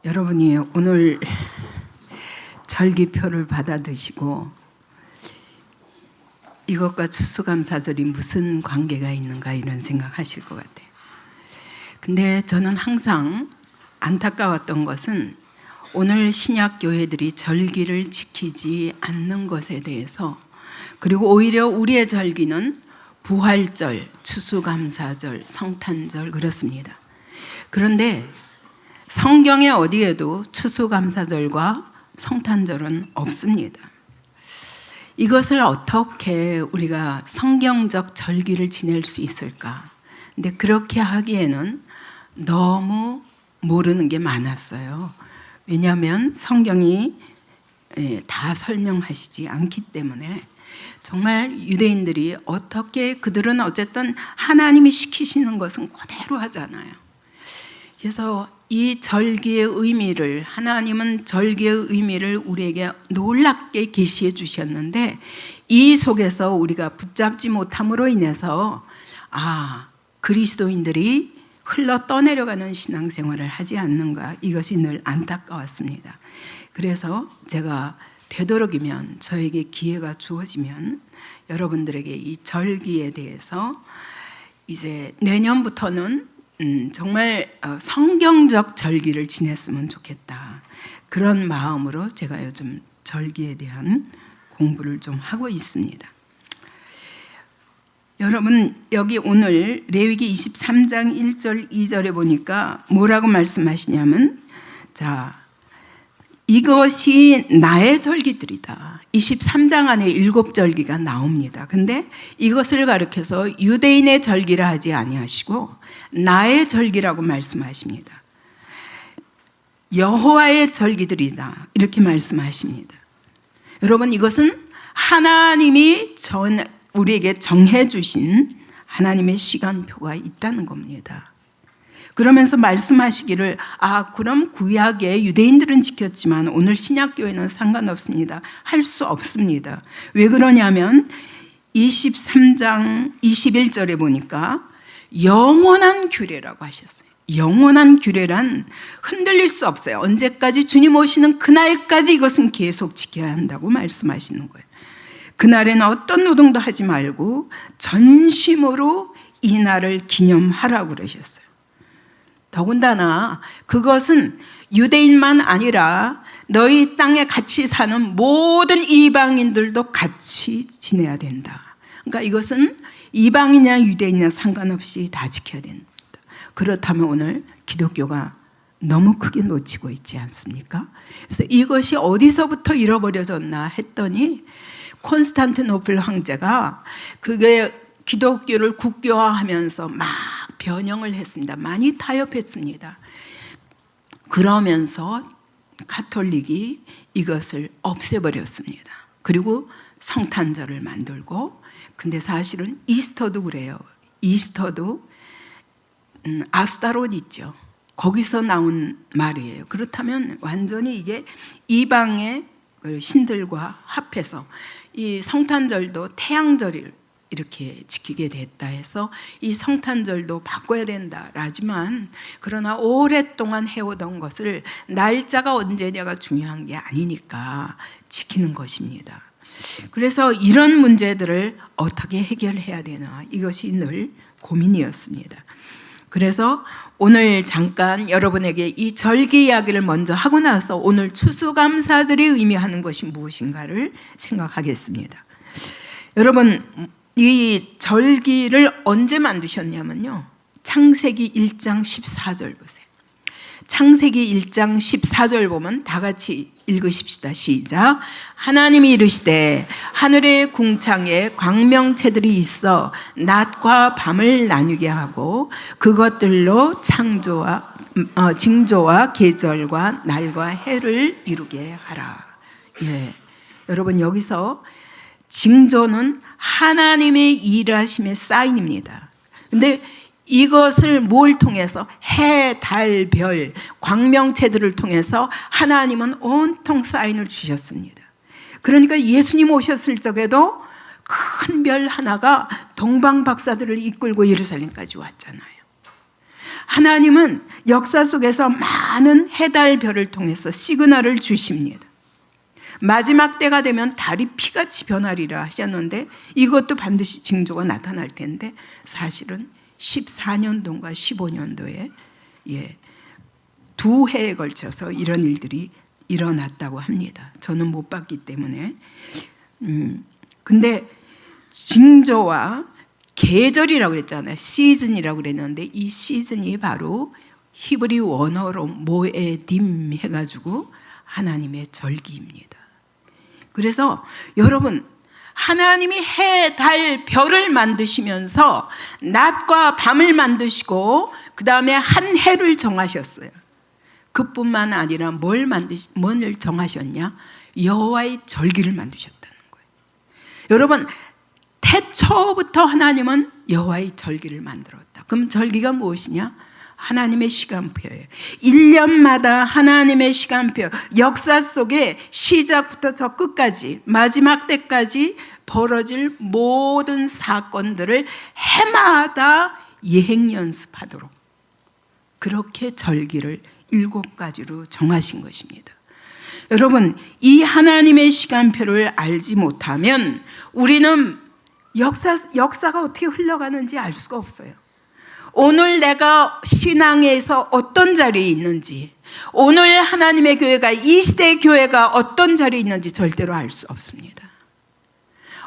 여러분이 오늘 절기표를 받아 드시고 이것과 추수감사절이 무슨 관계가 있는가 이런 생각하실 것 같아요. 근데 저는 항상 안타까웠던 것은 오늘 신약 교회들이 절기를 지키지 않는 것에 대해서, 그리고 오히려 우리의 절기는 부활절, 추수감사절, 성탄절 그렇습니다. 그런데 성경에 어디에도 추수감사절과 성탄절은 없습니다. 이것을 어떻게 우리가 성경적 절기를 지낼 수 있을까? 근데 그렇게 하기에는 너무 모르는 게 많았어요. 왜냐하면 성경이 다 설명하시지 않기 때문에 정말 유대인들이 어떻게, 그들은 어쨌든 하나님이 시키시는 것은 그대로 하잖아요. 그래서 이 절기의 의미를, 하나님은 절기의 의미를 우리에게 놀랍게 계시해 주셨는데 이 속에서 우리가 붙잡지 못함으로 인해서 그리스도인들이 흘러 떠내려가는 신앙생활을 하지 않는가, 이것이 늘 안타까웠습니다. 그래서 제가 되도록이면 저에게 기회가 주어지면 여러분들에게 이 절기에 대해서 이제 내년부터는 정말 성경적 절기를 지냈으면 좋겠다, 그런 마음으로 제가 요즘 절기에 대한 공부를 좀 하고 있습니다. 여러분, 여기 오늘 레위기 23장 1절 2절에 보니까 뭐라고 말씀하시냐면, 자, 이것이 나의 절기들이다. 23장 안에 7절기가 나옵니다. 근데 이것을 가리켜서 유대인의 절기라 하지 아니하시고 나의 절기라고 말씀하십니다. 여호와의 절기들이다, 이렇게 말씀하십니다. 여러분, 이것은 하나님이 우리에게 정해주신 하나님의 시간표가 있다는 겁니다. 그러면서 말씀하시기를, 그럼 구약의 유대인들은 지켰지만 오늘 신약교회는 상관없습니다, 할 수 없습니다. 왜 그러냐면 23장 21절에 보니까 영원한 규례라고 하셨어요. 영원한 규례란 흔들릴 수 없어요. 언제까지? 주님 오시는 그날까지 이것은 계속 지켜야 한다고 말씀하시는 거예요. 그날에는 어떤 노동도 하지 말고 전심으로 이 날을 기념하라고 그러셨어요. 더군다나 그것은 유대인만 아니라 너희 땅에 같이 사는 모든 이방인들도 같이 지내야 된다. 그러니까 이것은 이방이냐 유대인이냐 상관없이 다 지켜야 된다. 그렇다면 오늘 기독교가 너무 크게 놓치고 있지 않습니까? 그래서 이것이 어디서부터 잃어버려졌나 했더니 콘스탄티노플 황제가 그게 기독교를 국교화하면서 막 변형을 했습니다. 많이 타협했습니다. 그러면서 가톨릭이 이것을 없애버렸습니다. 그리고 성탄절을 만들고, 근데 사실은 이스터도 그래요. 이스터도 아스타롯 있죠. 거기서 나온 말이에요. 그렇다면 완전히 이게 이방의 신들과 합해서 이 성탄절도 태양절을 이렇게 지키게 됐다 해서 이 성탄절도 바꿔야 된다라지만, 그러나 오랫동안 해오던 것을 날짜가 언제냐가 중요한 게 아니니까 지키는 것입니다. 그래서 이런 문제들을 어떻게 해결해야 되나, 이것이 늘 고민이었습니다. 그래서 오늘 잠깐 여러분에게 이 절기 이야기를 먼저 하고 나서 오늘 추수감사절이 의미하는 것이 무엇인가를 생각하겠습니다. 여러분, 이 절기를 언제 만드셨냐면요, 창세기 1장 14절 보세요. 창세기 1장 14절 보면 다 같이 읽으십시다. 시작. 하나님이 이르시되 하늘의 궁창에 광명체들이 있어 낮과 밤을 나누게 하고 그것들로 징조와 계절과 날과 해를 이루게 하라. 여러분, 여기서 징조는 하나님의 일하심의 사인입니다. 근데 이것을 뭘 통해서? 해, 달, 별, 광명체들을 통해서 하나님은 온통 사인을 주셨습니다. 그러니까 예수님 오셨을 적에도 큰 별 하나가 동방 박사들을 이끌고 예루살렘까지 왔잖아요. 하나님은 역사 속에서 많은 해달 별을 통해서 시그널을 주십니다. 마지막 때가 되면 달이 피같이 변하리라 하셨는데 이것도 반드시 징조가 나타날 텐데 사실은 14년도인가 15년도에 두 해에 걸쳐서 이런 일들이 일어났다고 합니다. 저는 못 봤기 때문에. 근데 징조와 계절이라고 그랬잖아요. 시즌이라고 그랬는데 이 시즌이 바로 히브리 원어로 모에딤 해가지고 하나님의 절기입니다. 그래서 여러분, 하나님이 해, 달, 별을 만드시면서 낮과 밤을 만드시고 그 다음에 한 해를 정하셨어요. 그뿐만 아니라 뭘 정하셨냐? 여호와의 절기를 만드셨다는 거예요. 여러분, 태초부터 하나님은 여호와의 절기를 만들었다. 그럼 절기가 무엇이냐? 하나님의 시간표예요. 1년마다 하나님의 시간표, 역사 속에 시작부터 저 끝까지 마지막 때까지 벌어질 모든 사건들을 해마다 예행 연습하도록 그렇게 절기를 7가지로 정하신 것입니다. 여러분, 이 하나님의 시간표를 알지 못하면 우리는 역사가 어떻게 흘러가는지 알 수가 없어요. 오늘 내가 신앙에서 어떤 자리에 있는지, 오늘 하나님의 교회가, 이 시대의 교회가 어떤 자리에 있는지 절대로 알 수 없습니다.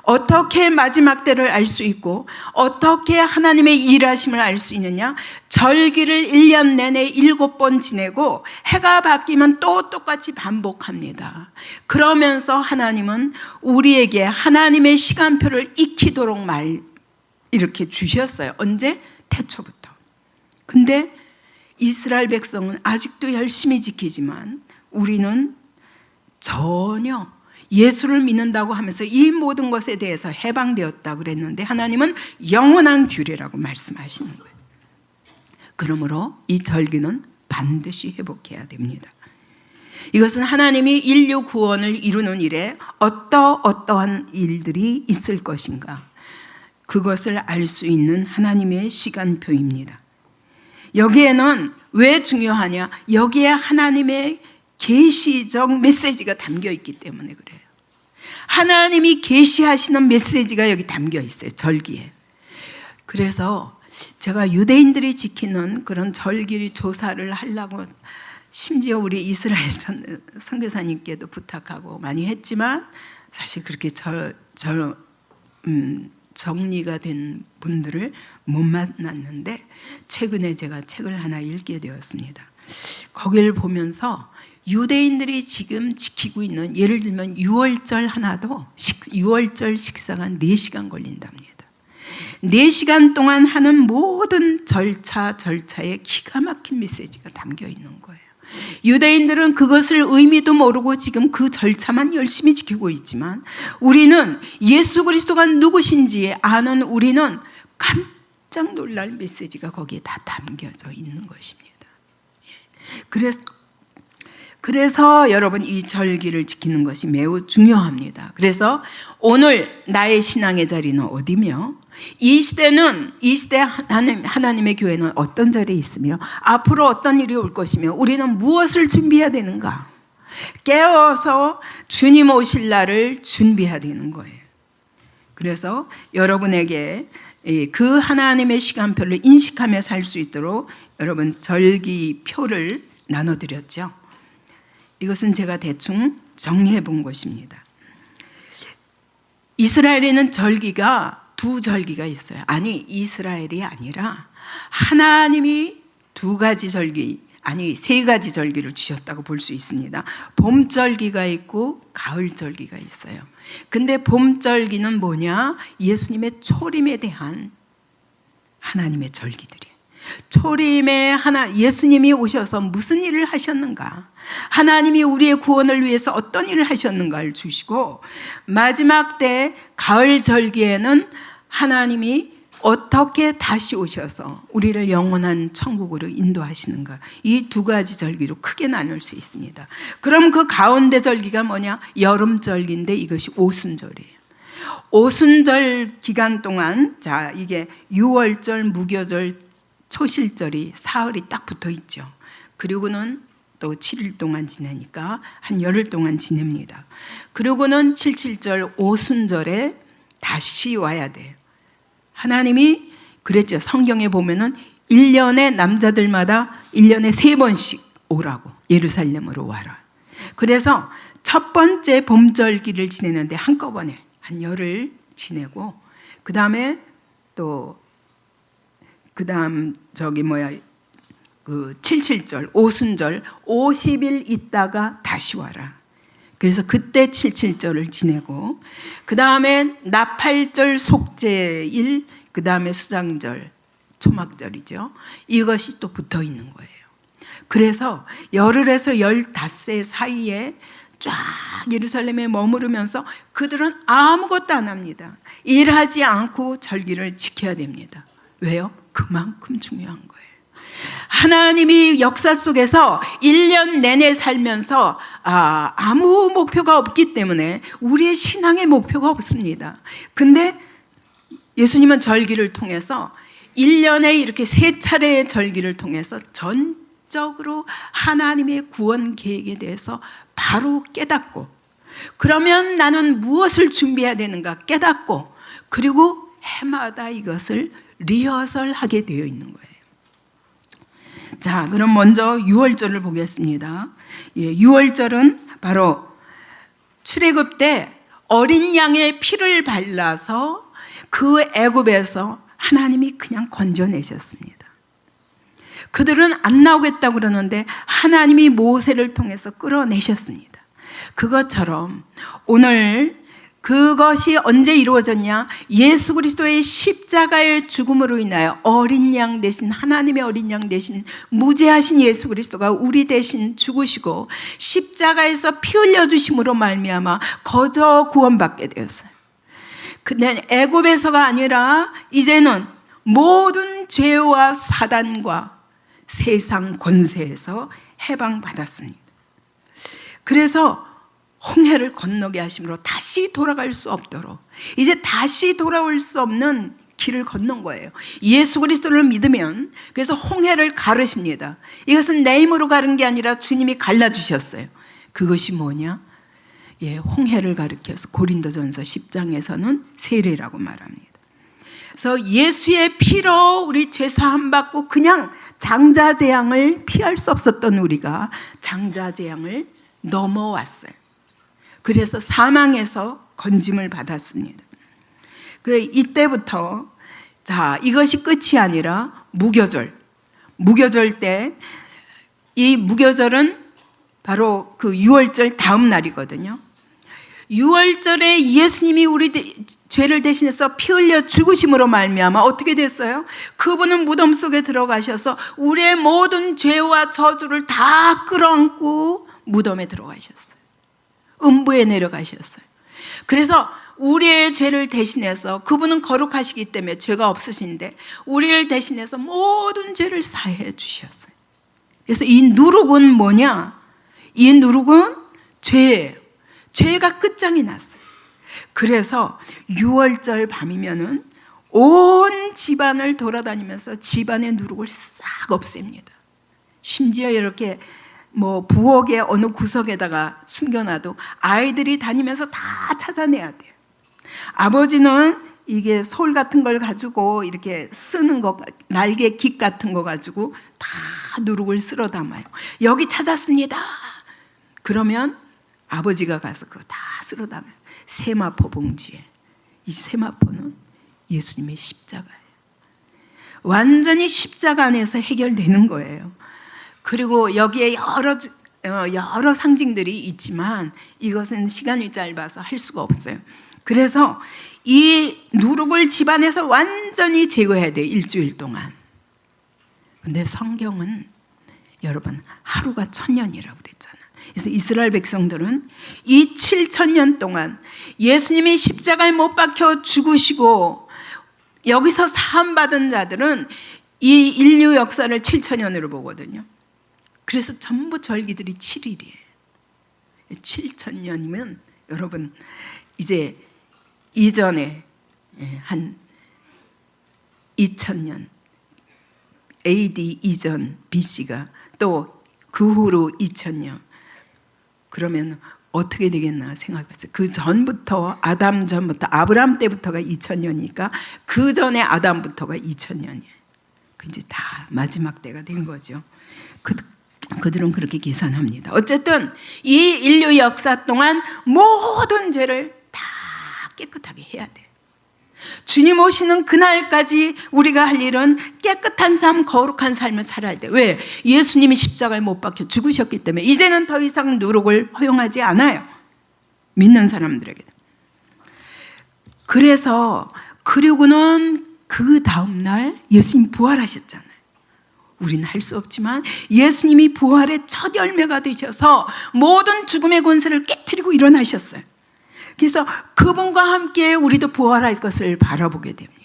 어떻게 마지막 때를 알 수 있고 어떻게 하나님의 일하심을 알 수 있느냐? 절기를 1년 내내 7번 지내고 해가 바뀌면 또 똑같이 반복합니다. 그러면서 하나님은 우리에게 하나님의 시간표를 익히도록 이렇게 주셨어요. 언제? 태초부터. 근데 이스라엘 백성은 아직도 열심히 지키지만 우리는 전혀 예수를 믿는다고 하면서 이 모든 것에 대해서 해방되었다고 그랬는데 하나님은 영원한 규례라고 말씀하시는 거예요. 그러므로 이 절기는 반드시 회복해야 됩니다. 이것은 하나님이 인류 구원을 이루는 일에 어떠한 일들이 있을 것인가, 그것을 알 수 있는 하나님의 시간표입니다. 여기에는 왜 중요하냐? 여기에 하나님의 계시적 메시지가 담겨 있기 때문에 그래요. 하나님이 계시하시는 메시지가 여기 담겨 있어요. 절기에. 그래서 제가 유대인들이 지키는 그런 절기를 조사를 하려고 심지어 우리 이스라엘 선교사님께도 부탁하고 많이 했지만 사실 그렇게 정리가 된 분들을 못 만났는데 최근에 제가 책을 하나 읽게 되었습니다. 거기를 보면서 유대인들이 지금 지키고 있는, 예를 들면 6월절 하나도 6월절 식사가 4시간 걸린답니다. 4시간 동안 하는 모든 절차에 기가 막힌 메시지가 담겨 있는 거예요. 유대인들은 그것을 의미도 모르고 지금 그 절차만 열심히 지키고 있지만 우리는 예수 그리스도가 누구신지 아는 우리는 깜짝 놀랄 메시지가 거기에 다 담겨져 있는 것입니다. 그래서 여러분, 이 절기를 지키는 것이 매우 중요합니다. 그래서 오늘 나의 신앙의 자리는 어디며, 이 시대 하나님의 교회는 어떤 자리에 있으며 앞으로 어떤 일이 올 것이며 우리는 무엇을 준비해야 되는가? 깨어서 주님 오실 날을 준비해야 되는 거예요. 그래서 여러분에게 그 하나님의 시간표를 인식하며 살 수 있도록 여러분 절기표를 나눠드렸죠. 이것은 제가 대충 정리해 본 것입니다. 이스라엘에는 절기가 2절기가 있어요. 아니, 이스라엘이 아니라 하나님이 2가지 절기, 아니 3가지 절기를 주셨다고 볼 수 있습니다. 봄절기가 있고 가을절기가 있어요. 근데 봄절기는 뭐냐? 예수님의 초림에 대한 하나님의 절기들이에요. 초림에 예수님이 오셔서 무슨 일을 하셨는가, 하나님이 우리의 구원을 위해서 어떤 일을 하셨는가를 주시고, 마지막 때 가을 절기에는 하나님이 어떻게 다시 오셔서 우리를 영원한 천국으로 인도하시는가, 이 2가지 절기로 크게 나눌 수 있습니다. 그럼 그 가운데 절기가 뭐냐? 여름절기인데 이것이 오순절이에요. 오순절 기간 동안, 자, 이게 6월절, 무교절, 초실절이 사흘이 딱 붙어 있죠. 그리고는 또 7일 동안 지내니까 한 열흘 동안 지냅니다. 그리고는 77절 오순절에 다시 와야 돼요. 하나님이 그랬죠. 성경에 보면은 1년에 남자들마다 1년에 3번씩 오라고, 예루살렘으로 와라. 그래서 첫 번째 봄절기를 지내는데 한꺼번에 한 열흘 지내고, 그 다음에 또 그 77절 오순절 50일 있다가 다시 와라. 그래서 그때 77절을 지내고, 그 다음에 나팔절 속죄일, 그 다음에 수장절 초막절이죠. 이것이 또 붙어 있는 거예요. 그래서 열흘에서 15세 사이에 쫙 예루살렘에 머무르면서 그들은 아무것도 안 합니다. 일하지 않고 절기를 지켜야 됩니다. 왜요? 그만큼 중요한 거예요. 하나님이 역사 속에서 1년 내내 살면서 아무 목표가 없기 때문에 우리의 신앙의 목표가 없습니다. 근데 예수님은 절기를 통해서 1년에 이렇게 3차례의 절기를 통해서 전적으로 하나님의 구원 계획에 대해서 바로 깨닫고, 그러면 나는 무엇을 준비해야 되는가 깨닫고, 그리고 해마다 이것을 리허설하게 되어 있는 거예요. 자, 그럼 먼저 유월절을 보겠습니다. 6월절은 바로 출애굽 때 어린 양의 피를 발라서 그 애굽에서 하나님이 그냥 건져내셨습니다. 그들은 안 나오겠다고 그러는데 하나님이 모세를 통해서 끌어내셨습니다. 그것처럼 오늘 그것이 언제 이루어졌냐? 예수 그리스도의 십자가의 죽음으로 인하여 어린 양 대신, 하나님의 어린 양 대신 무죄하신 예수 그리스도가 우리 대신 죽으시고 십자가에서 피 흘려주심으로 말미암아 거저 구원받게 되었어요. 근데 애굽에서가 아니라 이제는 모든 죄와 사단과 세상 권세에서 해방받았습니다. 그래서 홍해를 건너게 하심으로 다시 돌아갈 수 없도록, 이제 다시 돌아올 수 없는 길을 건넌 거예요. 예수 그리스도를 믿으면, 그래서 홍해를 가르십니다. 이것은 내 힘으로 가른 게 아니라 주님이 갈라주셨어요. 그것이 뭐냐? 홍해를 가리켜서 고린도전서 10장에서는 세례라고 말합니다. 그래서 예수의 피로 우리 죄 사함 받고 그냥 장자재앙을 피할 수 없었던 우리가 장자재앙을 넘어왔어요. 그래서 사망에서 건짐을 받았습니다. 이때부터 이것이 끝이 아니라 무교절. 무교절 때, 이 무교절은 바로 그 6월절 다음 날이거든요. 6월절에 예수님이 우리 죄를 대신해서 피 흘려 죽으심으로 말미암아 어떻게 됐어요? 그분은 무덤 속에 들어가셔서 우리의 모든 죄와 저주를 다 끌어안고 무덤에 들어가셨어요. 음부에 내려가셨어요. 그래서 우리의 죄를 대신해서, 그분은 거룩하시기 때문에 죄가 없으신데 우리를 대신해서 모든 죄를 사해 주셨어요. 그래서 이 누룩은 뭐냐? 이 누룩은 죄예요. 죄가 끝장이 났어요. 그래서 6월절 밤이면은 온 집안을 돌아다니면서 집안의 누룩을 싹 없앱니다. 심지어 이렇게 부엌의 어느 구석에다가 숨겨놔도 아이들이 다니면서 다 찾아내야 돼요. 아버지는 이게 솔 같은 걸 가지고 이렇게 쓰는 거, 날개 깃 같은 거 가지고 다 누룩을 쓸어 담아요. 여기 찾았습니다. 그러면 아버지가 가서 그거 다 쓸어 담아요. 세마포 봉지에. 이 세마포는 예수님의 십자가예요. 완전히 십자가 안에서 해결되는 거예요. 그리고 여기에 여러 상징들이 있지만 이것은 시간이 짧아서 할 수가 없어요. 그래서 이 누룩을 집안에서 완전히 제거해야 돼요. 일주일 동안. 근데 성경은 여러분 하루가 1000년이라고 그랬잖아요. 그래서 이스라엘 백성들은 이 7000년 동안 예수님이 십자가에 못 박혀 죽으시고 여기서 사함받은 자들은 이 인류 역사를 7000년으로 보거든요. 그래서 전부 절기들이 7일이에요. 7000년이면 여러분 이제 이전에 한 2000년 AD 이전 BC가 또 그 후로 2000년 그러면 어떻게 되겠나 생각했어요. 그 전부터 아담 전부터 아브라함 때부터가 2000년이니까 그 전에 아담부터가 2000년이에요. 이제 다 마지막 때가 된 거죠. 그들은 그렇게 계산합니다. 어쨌든 이 인류 역사 동안 모든 죄를 다 깨끗하게 해야 돼요. 주님 오시는 그날까지 우리가 할 일은 깨끗한 삶, 거룩한 삶을 살아야 돼. 왜? 예수님이 십자가에 못 박혀 죽으셨기 때문에 이제는 더 이상 누룩을 허용하지 않아요. 믿는 사람들에게. 그리고는 그 다음날 예수님 부활하셨잖아요. 우리는 할 수 없지만 예수님이 부활의 첫 열매가 되셔서 모든 죽음의 권세를 깨트리고 일어나셨어요. 그래서 그분과 함께 우리도 부활할 것을 바라보게 됩니다.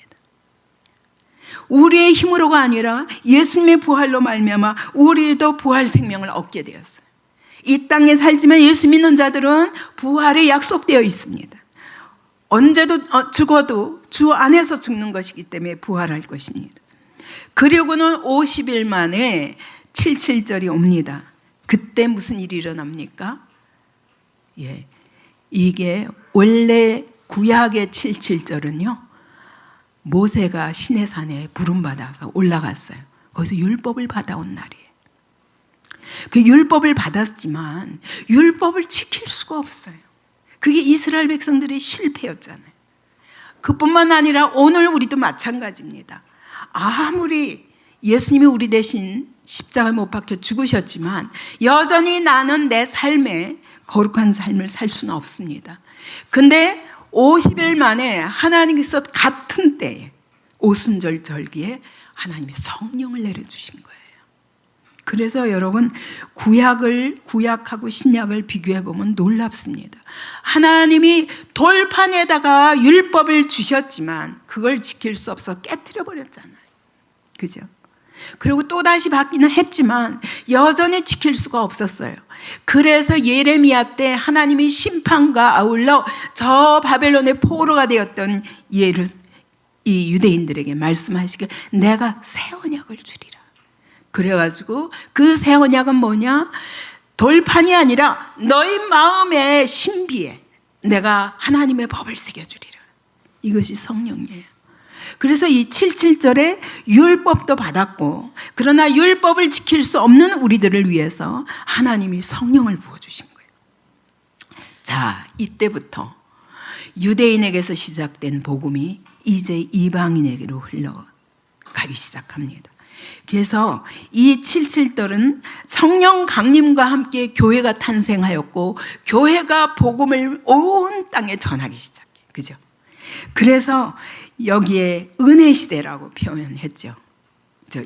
우리의 힘으로가 아니라 예수님의 부활로 말미암아 우리도 부활 생명을 얻게 되었어요. 이 땅에 살지만 예수 믿는 자들은 부활이 약속되어 있습니다. 언제도 죽어도 주 안에서 죽는 것이기 때문에 부활할 것입니다. 그리고는 50일 만에 77절이 옵니다. 그때 무슨 일이 일어납니까? 이게 원래 구약의 77절은요 모세가 시내산에 부름받아서 올라갔어요. 거기서 율법을 받아온 날이에요. 그 율법을 받았지만 율법을 지킬 수가 없어요. 그게 이스라엘 백성들의 실패였잖아요. 그뿐만 아니라 오늘 우리도 마찬가지입니다. 아무리 예수님이 우리 대신 십자가에 못 박혀 죽으셨지만 여전히 나는 내 삶에 거룩한 삶을 살 수는 없습니다. 근데 50일 만에 하나님께서 같은 때에 오순절 절기에 하나님이 성령을 내려주신 거예요. 그래서 여러분 구약하고 신약을 비교해 보면 놀랍습니다. 하나님이 돌판에다가 율법을 주셨지만 그걸 지킬 수 없어 깨트려 버렸잖아요. 그죠? 그리고 또다시 받기는 했지만 여전히 지킬 수가 없었어요. 그래서 예레미야 때 하나님이 심판과 아울러 저 바벨론의 포로가 되었던 이 유대인들에게 말씀하시길 내가 새 언약을 주리라. 그래가지고 그 새 언약은 뭐냐? 돌판이 아니라 너희 마음의 신비에 내가 하나님의 법을 새겨주리라. 이것이 성령이에요. 그래서 이 77절에 율법도 받았고 그러나 율법을 지킬 수 없는 우리들을 위해서 하나님이 성령을 부어주신 거예요. 자, 이때부터 유대인에게서 시작된 복음이 이제 이방인에게로 흘러가기 시작합니다. 그래서 이 77절은 성령 강림과 함께 교회가 탄생하였고 교회가 복음을 온 땅에 전하기 시작해요. 그죠? 그래서 여기에 은혜 시대라고 표현했죠.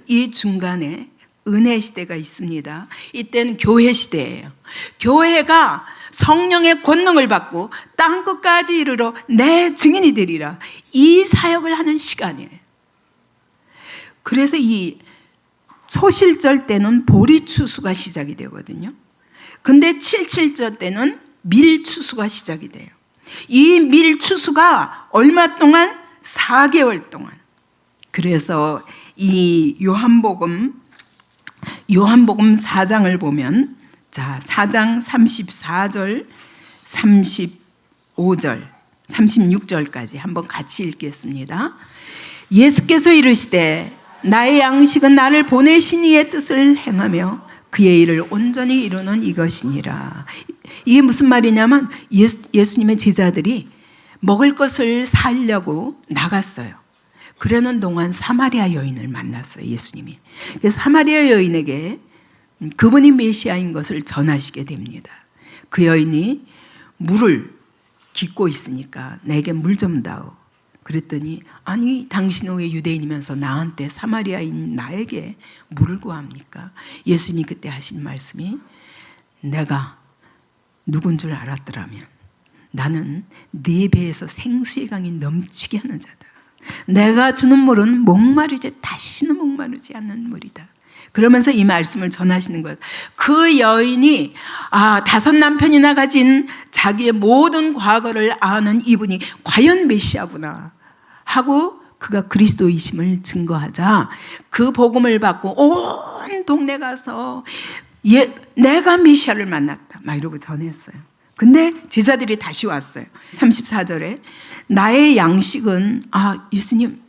이 중간에 은혜 시대가 있습니다. 이때는 교회 시대예요. 교회가 성령의 권능을 받고 땅 끝까지 이르러 내 증인이 되리라. 이 사역을 하는 시간이에요. 그래서 이 초실절 때는 보리추수가 시작이 되거든요. 근데 77절 때는 밀추수가 시작이 돼요. 이 밀추수가 얼마 동안? 4개월 동안. 그래서 이 요한복음 4장을 보면 자, 4장 34절, 35절, 36절까지 한번 같이 읽겠습니다. 예수께서 이르시되 나의 양식은 나를 보내신 이의 뜻을 행하며 그의 일을 온전히 이루는 이것이니라. 이게 무슨 말이냐면 예수님의 제자들이 먹을 것을 사려고 나갔어요. 그러는 동안 사마리아 여인을 만났어요. 예수님이. 그래서 사마리아 여인에게 그분이 메시아인 것을 전하시게 됩니다. 그 여인이 물을 깃고 있으니까 내게 물 좀 다오. 그랬더니 아니 당신은 왜 유대인이면서 나한테 사마리아인 나에게 물을 구합니까? 예수님이 그때 하신 말씀이 내가 누군 줄 알았더라면 나는 네 배에서 생수의 강이 넘치게 하는 자다. 내가 주는 물은 목마르지 다시는 목마르지 않는 물이다. 그러면서 이 말씀을 전하시는 거예요. 그 여인이 5 남편이나 가진 자기의 모든 과거를 아는 이분이 과연 메시아구나 하고 그가 그리스도이심을 증거하자 그 복음을 받고 온 동네 가서 내가 메시아를 만났다 막 이러고 전했어요. 근데 제자들이 다시 왔어요. 34절에 나의 양식은 예수님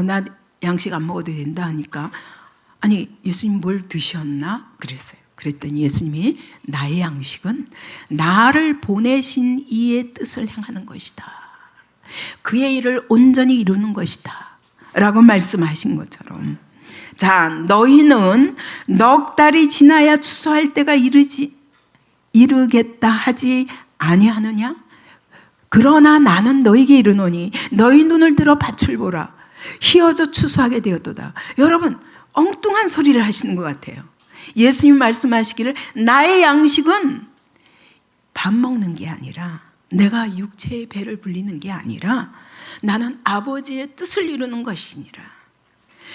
나 양식 안 먹어도 된다 하니까 아니 예수님 뭘 드셨나? 그랬어요. 그랬더니 예수님이 나의 양식은 나를 보내신 이의 뜻을 행하는 것이다. 그의 일을 온전히 이루는 것이다 라고 말씀하신 것처럼 자 너희는 넉 달이 지나야 추수할 때가 이르겠다 하지 아니하느냐? 그러나 나는 너희에게 이르노니 너희 눈을 들어 밭을 보라 희어져 추수하게 되었도다. 여러분 엉뚱한 소리를 하시는 것 같아요. 예수님 말씀하시기를 나의 양식은 밥 먹는 게 아니라 내가 육체의 배를 불리는 게 아니라 나는 아버지의 뜻을 이루는 것이니라.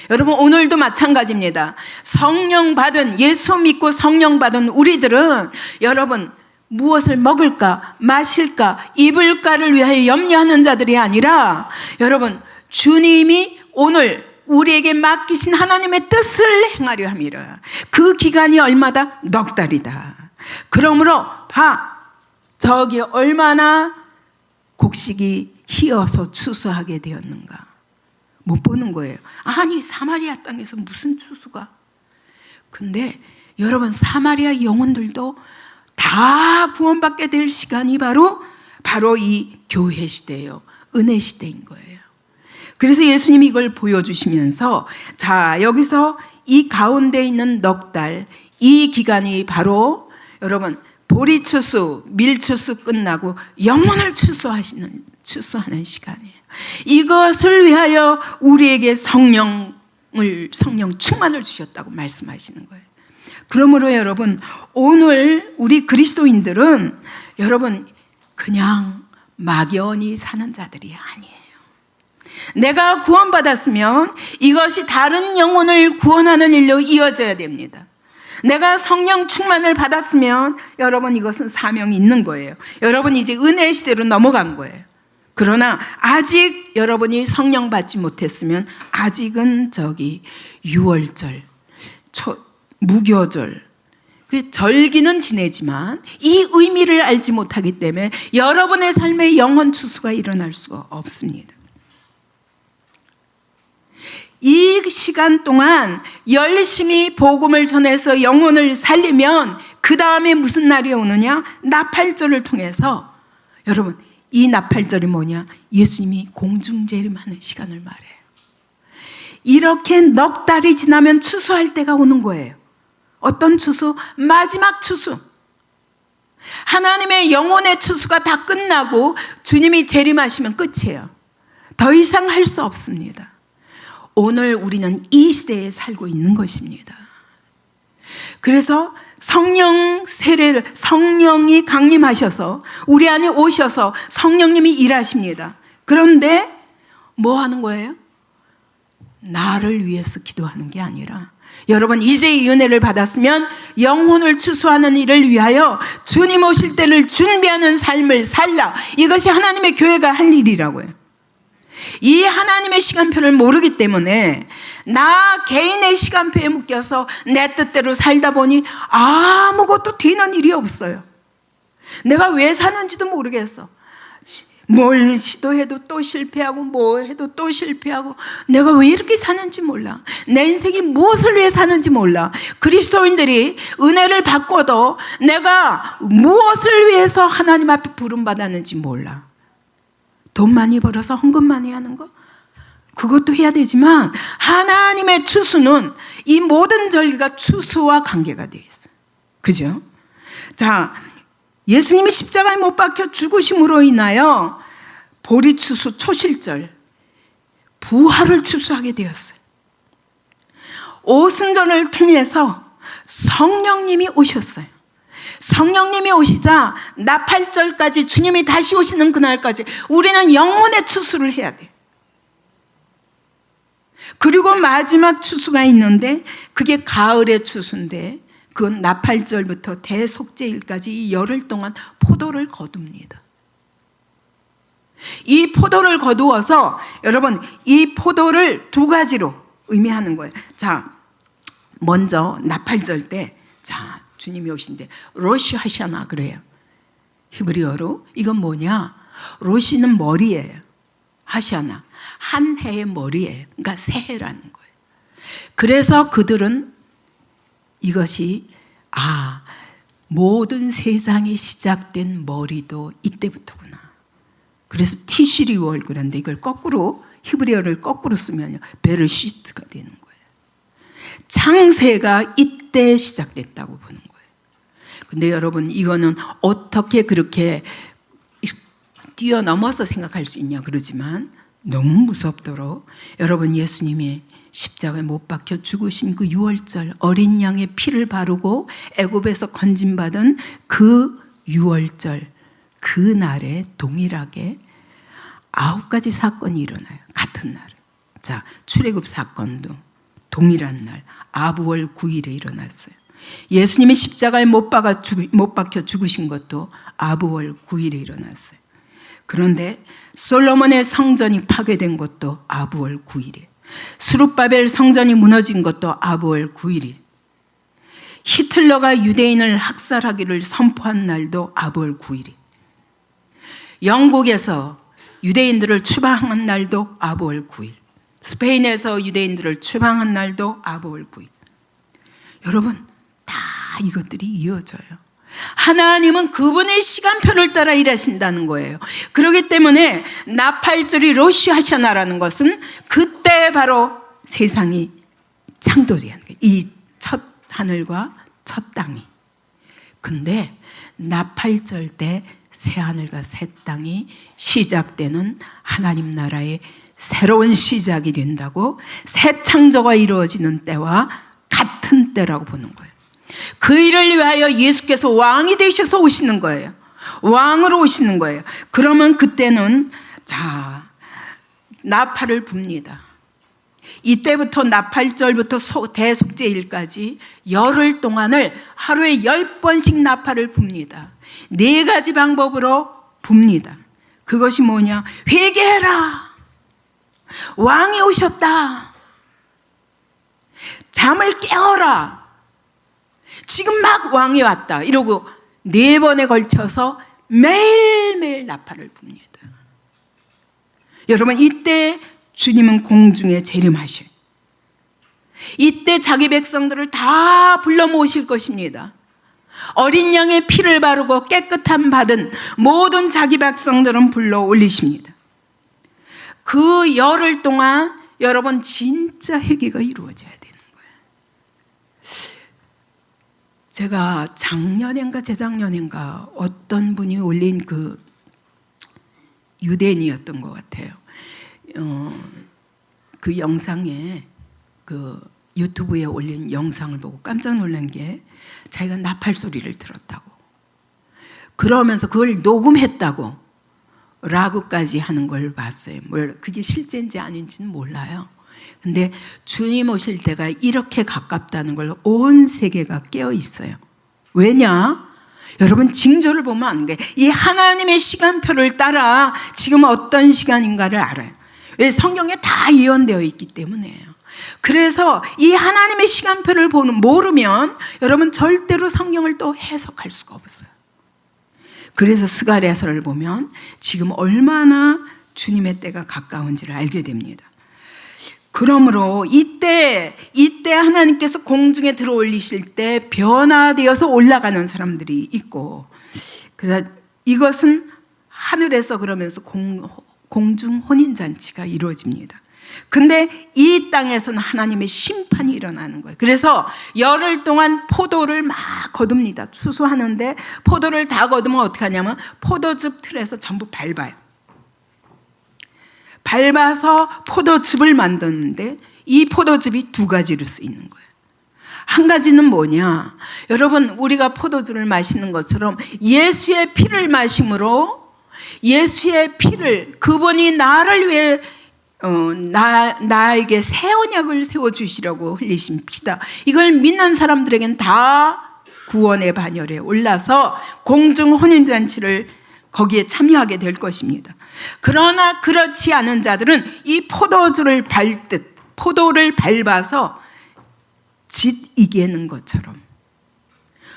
여러분 오늘도 마찬가지입니다. 성령 받은 예수 믿고 성령 받은 우리들은 여러분 무엇을 먹을까 마실까 입을까를 위하여 염려하는 자들이 아니라 여러분 주님이 오늘 우리에게 맡기신 하나님의 뜻을 행하려 함이라. 그 기간이 얼마다? 넉 달이다. 그러므로 저기 얼마나 곡식이 희어서 추수하게 되었는가 못 보는 거예요. 아니 사마리아 땅에서 무슨 추수가. 근데 여러분 사마리아 영혼들도 다 구원받게 될 시간이 바로 이 교회 시대예요. 은혜 시대인 거예요. 그래서 예수님이 이걸 보여주시면서 자 여기서 이 가운데 있는 넉 달 이 기간이 바로 여러분 보리추수 밀추수 끝나고 영혼을 추수하는 시간이에요. 이것을 위하여 우리에게 성령 충만을 주셨다고 말씀하시는 거예요. 그러므로 여러분 오늘 우리 그리스도인들은 여러분 그냥 막연히 사는 자들이 아니에요. 내가 구원받았으면 이것이 다른 영혼을 구원하는 일로 이어져야 됩니다. 내가 성령 충만을 받았으면 여러분 이것은 사명이 있는 거예요. 여러분 이제 은혜 시대로 넘어간 거예요. 그러나 아직 여러분이 성령 받지 못했으면 아직은 저기 유월절, 무교절, 그 절기는 지내지만 이 의미를 알지 못하기 때문에 여러분의 삶에 영혼 추수가 일어날 수가 없습니다. 이 시간 동안 열심히 복음을 전해서 영혼을 살리면 그 다음에 무슨 날이 오느냐? 나팔절을 통해서 여러분 이 나팔절이 뭐냐? 예수님이 공중재림하는 시간을 말해요. 이렇게 넉 달이 지나면 추수할 때가 오는 거예요. 어떤 추수? 마지막 추수. 하나님의 영혼의 추수가 다 끝나고 주님이 재림하시면 끝이에요. 더 이상 할 수 없습니다. 오늘 우리는 이 시대에 살고 있는 것입니다. 그래서 성령 세례를 성령이 강림하셔서 우리 안에 오셔서 성령님이 일하십니다. 그런데 뭐 하는 거예요? 나를 위해서 기도하는 게 아니라 여러분 이제 이 은혜를 받았으면 영혼을 추수하는 일을 위하여 주님 오실 때를 준비하는 삶을 살라. 이것이 하나님의 교회가 할 일이라고요. 이 하나님의 시간표를 모르기 때문에 나 개인의 시간표에 묶여서 내 뜻대로 살다 보니 아무것도 되는 일이 없어요. 내가 왜 사는지도 모르겠어. 뭘 시도해도 또 실패하고 뭐 해도 또 실패하고 내가 왜 이렇게 사는지 몰라. 내 인생이 무엇을 위해 사는지 몰라. 그리스도인들이 은혜를 받고도 내가 무엇을 위해서 하나님 앞에 부름받았는지 몰라. 돈 많이 벌어서 헌금 많이 하는 거? 그것도 해야 되지만 하나님의 추수는 이 모든 절기가 추수와 관계가 되어 있어요. 그죠? 자, 예수님이 십자가에 못 박혀 죽으심으로 인하여 보리추수 초실절 부활을 추수하게 되었어요. 오순절을 통해서 성령님이 오셨어요. 성령님이 오시자 나팔절까지 주님이 다시 오시는 그날까지 우리는 영혼의 추수를 해야 돼요. 그리고 마지막 추수가 있는데 그게 가을의 추수인데 그건 나팔절부터 대속죄일까지 이 열흘 동안 포도를 거둡니다. 이 포도를 거두어서 여러분 이 포도를 두 가지로 의미하는 거예요. 자, 먼저 나팔절 때, 자, 주님이 오신데 로시 하샤나 그래요. 히브리어로. 이건 뭐냐? 로시는 머리예요. 하샤나 한 해의 머리예요. 그러니까 새해라는 거예요. 그래서 그들은 이것이 모든 세상이 시작된 머리도 이때부터구나. 그래서 티시리월 그런데 이걸 거꾸로 히브리어를 거꾸로 쓰면요 베르시트가 되는 거예요. 창세가 이때 시작됐다고 보는 거예요. 근데 여러분 이거는 어떻게 그렇게 뛰어넘어서 생각할 수 있냐 그러지만 너무 무섭도록 여러분 예수님이 십자가에 못 박혀 죽으신 그 6월절 어린 양의 피를 바르고 애굽에서 건진받은 그 6월절 그 날에 동일하게 9가지 사건이 일어나요. 같은 날. 자, 출애굽 사건도 동일한 날 아부월 9일에 일어났어요. 예수님이 십자가에 못 박혀 죽으신 것도 아부월 9일에 일어났어요. 그런데 솔로몬의 성전이 파괴된 것도 아부월 9일이에요. 스룹바벨 성전이 무너진 것도 아부월 9일이에요. 히틀러가 유대인을 학살하기를 선포한 날도 아부월 9일이에요. 영국에서 유대인들을 추방한 날도 아부월 9일. 스페인에서 유대인들을 추방한 날도 아부월 9일. 여러분 다 이것들이 이어져요. 하나님은 그분의 시간표를 따라 일하신다는 거예요. 그렇기 때문에 나팔절이 로시 하샤나라는 것은 그때 바로 세상이 창조된 거예요. 이 첫 하늘과 첫 땅이. 근데 나팔절 때 새 하늘과 새 땅이 시작되는 하나님 나라의 새로운 시작이 된다고, 새 창조가 이루어지는 때와 같은 때라고 보는 거예요. 그 일을 위하여 예수께서 왕이 되셔서 오시는 거예요. 왕으로 오시는 거예요. 그러면 그때는 자 나팔을 붑니다. 이때부터 나팔절부터 대속죄일까지 열흘 동안을 하루에 10번씩 나팔을 붑니다. 4가지 방법으로 붑니다. 그것이 뭐냐? 회개해라. 왕이 오셨다. 잠을 깨어라. 지금 막 왕이 왔다. 이러고 4번에 걸쳐서 매일매일 나팔을 붑니다. 여러분 이때 주님은 공중에 재림하셔요. 이때 자기 백성들을 다 불러 모으실 것입니다. 어린 양의 피를 바르고 깨끗함 받은 모든 자기 백성들은 불러 올리십니다. 그 열흘 동안 여러분 진짜 회개가 이루어져야 되는 거예요. 제가 작년인가 재작년인가 어떤 분이 올린 그 유대인이었던 것 같아요. 그 영상에 그 유튜브에 올린 영상을 보고 깜짝 놀란 게 자기가 나팔 소리를 들었다고, 그러면서 그걸 녹음했다고 라고까지 하는 걸 봤어요. 그게 실제인지 아닌지는 몰라요. 근데 주님 오실 때가 이렇게 가깝다는 걸 온 세계가 깨어 있어요. 왜냐? 여러분 징조를 보면 안 돼. 이 하나님의 시간표를 따라 지금 어떤 시간인가를 알아요. 왜? 성경에 다 예언되어 있기 때문에요. 그래서 이 하나님의 시간표를 모르면 여러분 절대로 성경을 또 해석할 수가 없어요. 그래서 스가랴서를 보면 지금 얼마나 주님의 때가 가까운지를 알게 됩니다. 그러므로 이때 하나님께서 공중에 들어올리실 때 변화되어서 올라가는 사람들이 있고, 그래서 이것은 하늘에서 그러면서 공중 혼인잔치가 이루어집니다. 근데 이 땅에서는 하나님의 심판이 일어나는 거예요. 그래서 열흘 동안 포도를 막 거둡니다. 추수하는데 포도를 다 거두면 어떻게 하냐면 포도즙 틀에서 전부 밟아요. 밟아서 포도즙을 만드는데 이 포도즙이 2가지로 쓰이는 거예요. 한 가지는 뭐냐? 여러분 우리가 포도즙을 마시는 것처럼 예수의 피를 마심으로, 예수의 피를, 그분이 나를 위해 나에게 새 언약을 세워주시려고 흘리신 피다. 이걸 믿는 사람들에겐 다 구원의 반열에 올라서 공중 혼인잔치를 거기에 참여하게 될 것입니다. 그러나 그렇지 않은 자들은 이 포도주를 밟듯 포도를 밟아서 짓 이기는 것처럼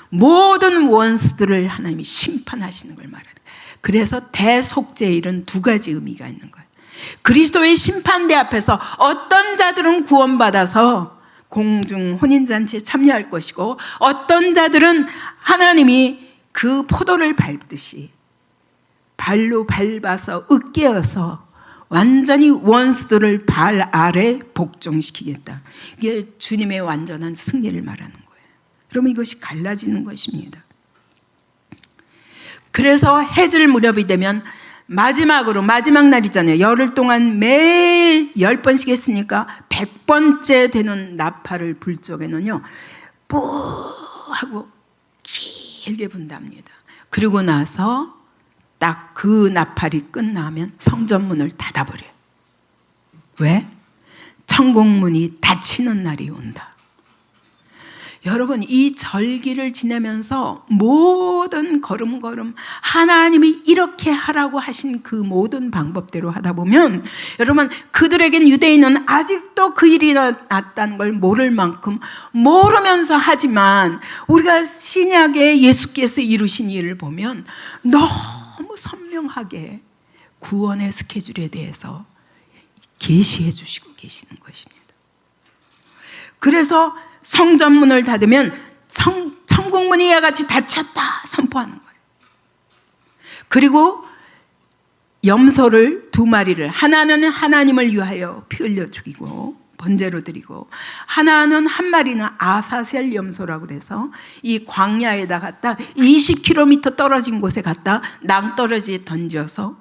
모든 원수들을 하나님이 심판하시는 걸 말해요. 그래서 대속죄의 일은 두 가지 의미가 있는 거예요. 그리스도의 심판대 앞에서 어떤 자들은 구원받아서 공중 혼인잔치에 참여할 것이고, 어떤 자들은 하나님이 그 포도를 밟듯이 발로 밟아서 으깨어서 완전히 원수들을 발 아래 복종시키겠다. 이게 주님의 완전한 승리를 말하는 거예요. 그러면 이것이 갈라지는 것입니다. 그래서 해질 무렵이 되면 마지막으로, 마지막 날이잖아요. 열흘 동안 매일 10번씩 했으니까 100번째 되는 나팔을 불 적에는요, 뿌 하고 길게 분답니다. 그리고 나서 딱 그 나팔이 끝나면 성전문을 닫아버려요. 왜? 천국문이 닫히는 날이 온다. 여러분, 이 절기를 지내면서 모든 걸음걸음 하나님이 이렇게 하라고 하신 그 모든 방법대로 하다 보면, 여러분, 그들에겐 유대인은 아직도 그 일이 났다는 걸 모를 만큼 모르면서 하지만, 우리가 신약에 예수께서 이루신 일을 보면 너무 선명하게 구원의 스케줄에 대해서 계시해 주시고 계시는 것입니다. 그래서 성전문을 닫으면 천국문이 이와 같이 닫혔다 선포하는 거예요. 그리고 염소를 2마리를, 하나는 하나님을 위하여 피 흘려 죽이고 번제로 드리고, 하나는 1마리는 아사셀 염소라고 그래서 이 광야에다 갖다 20km 떨어진 곳에 갖다 낭떠러지에 던져서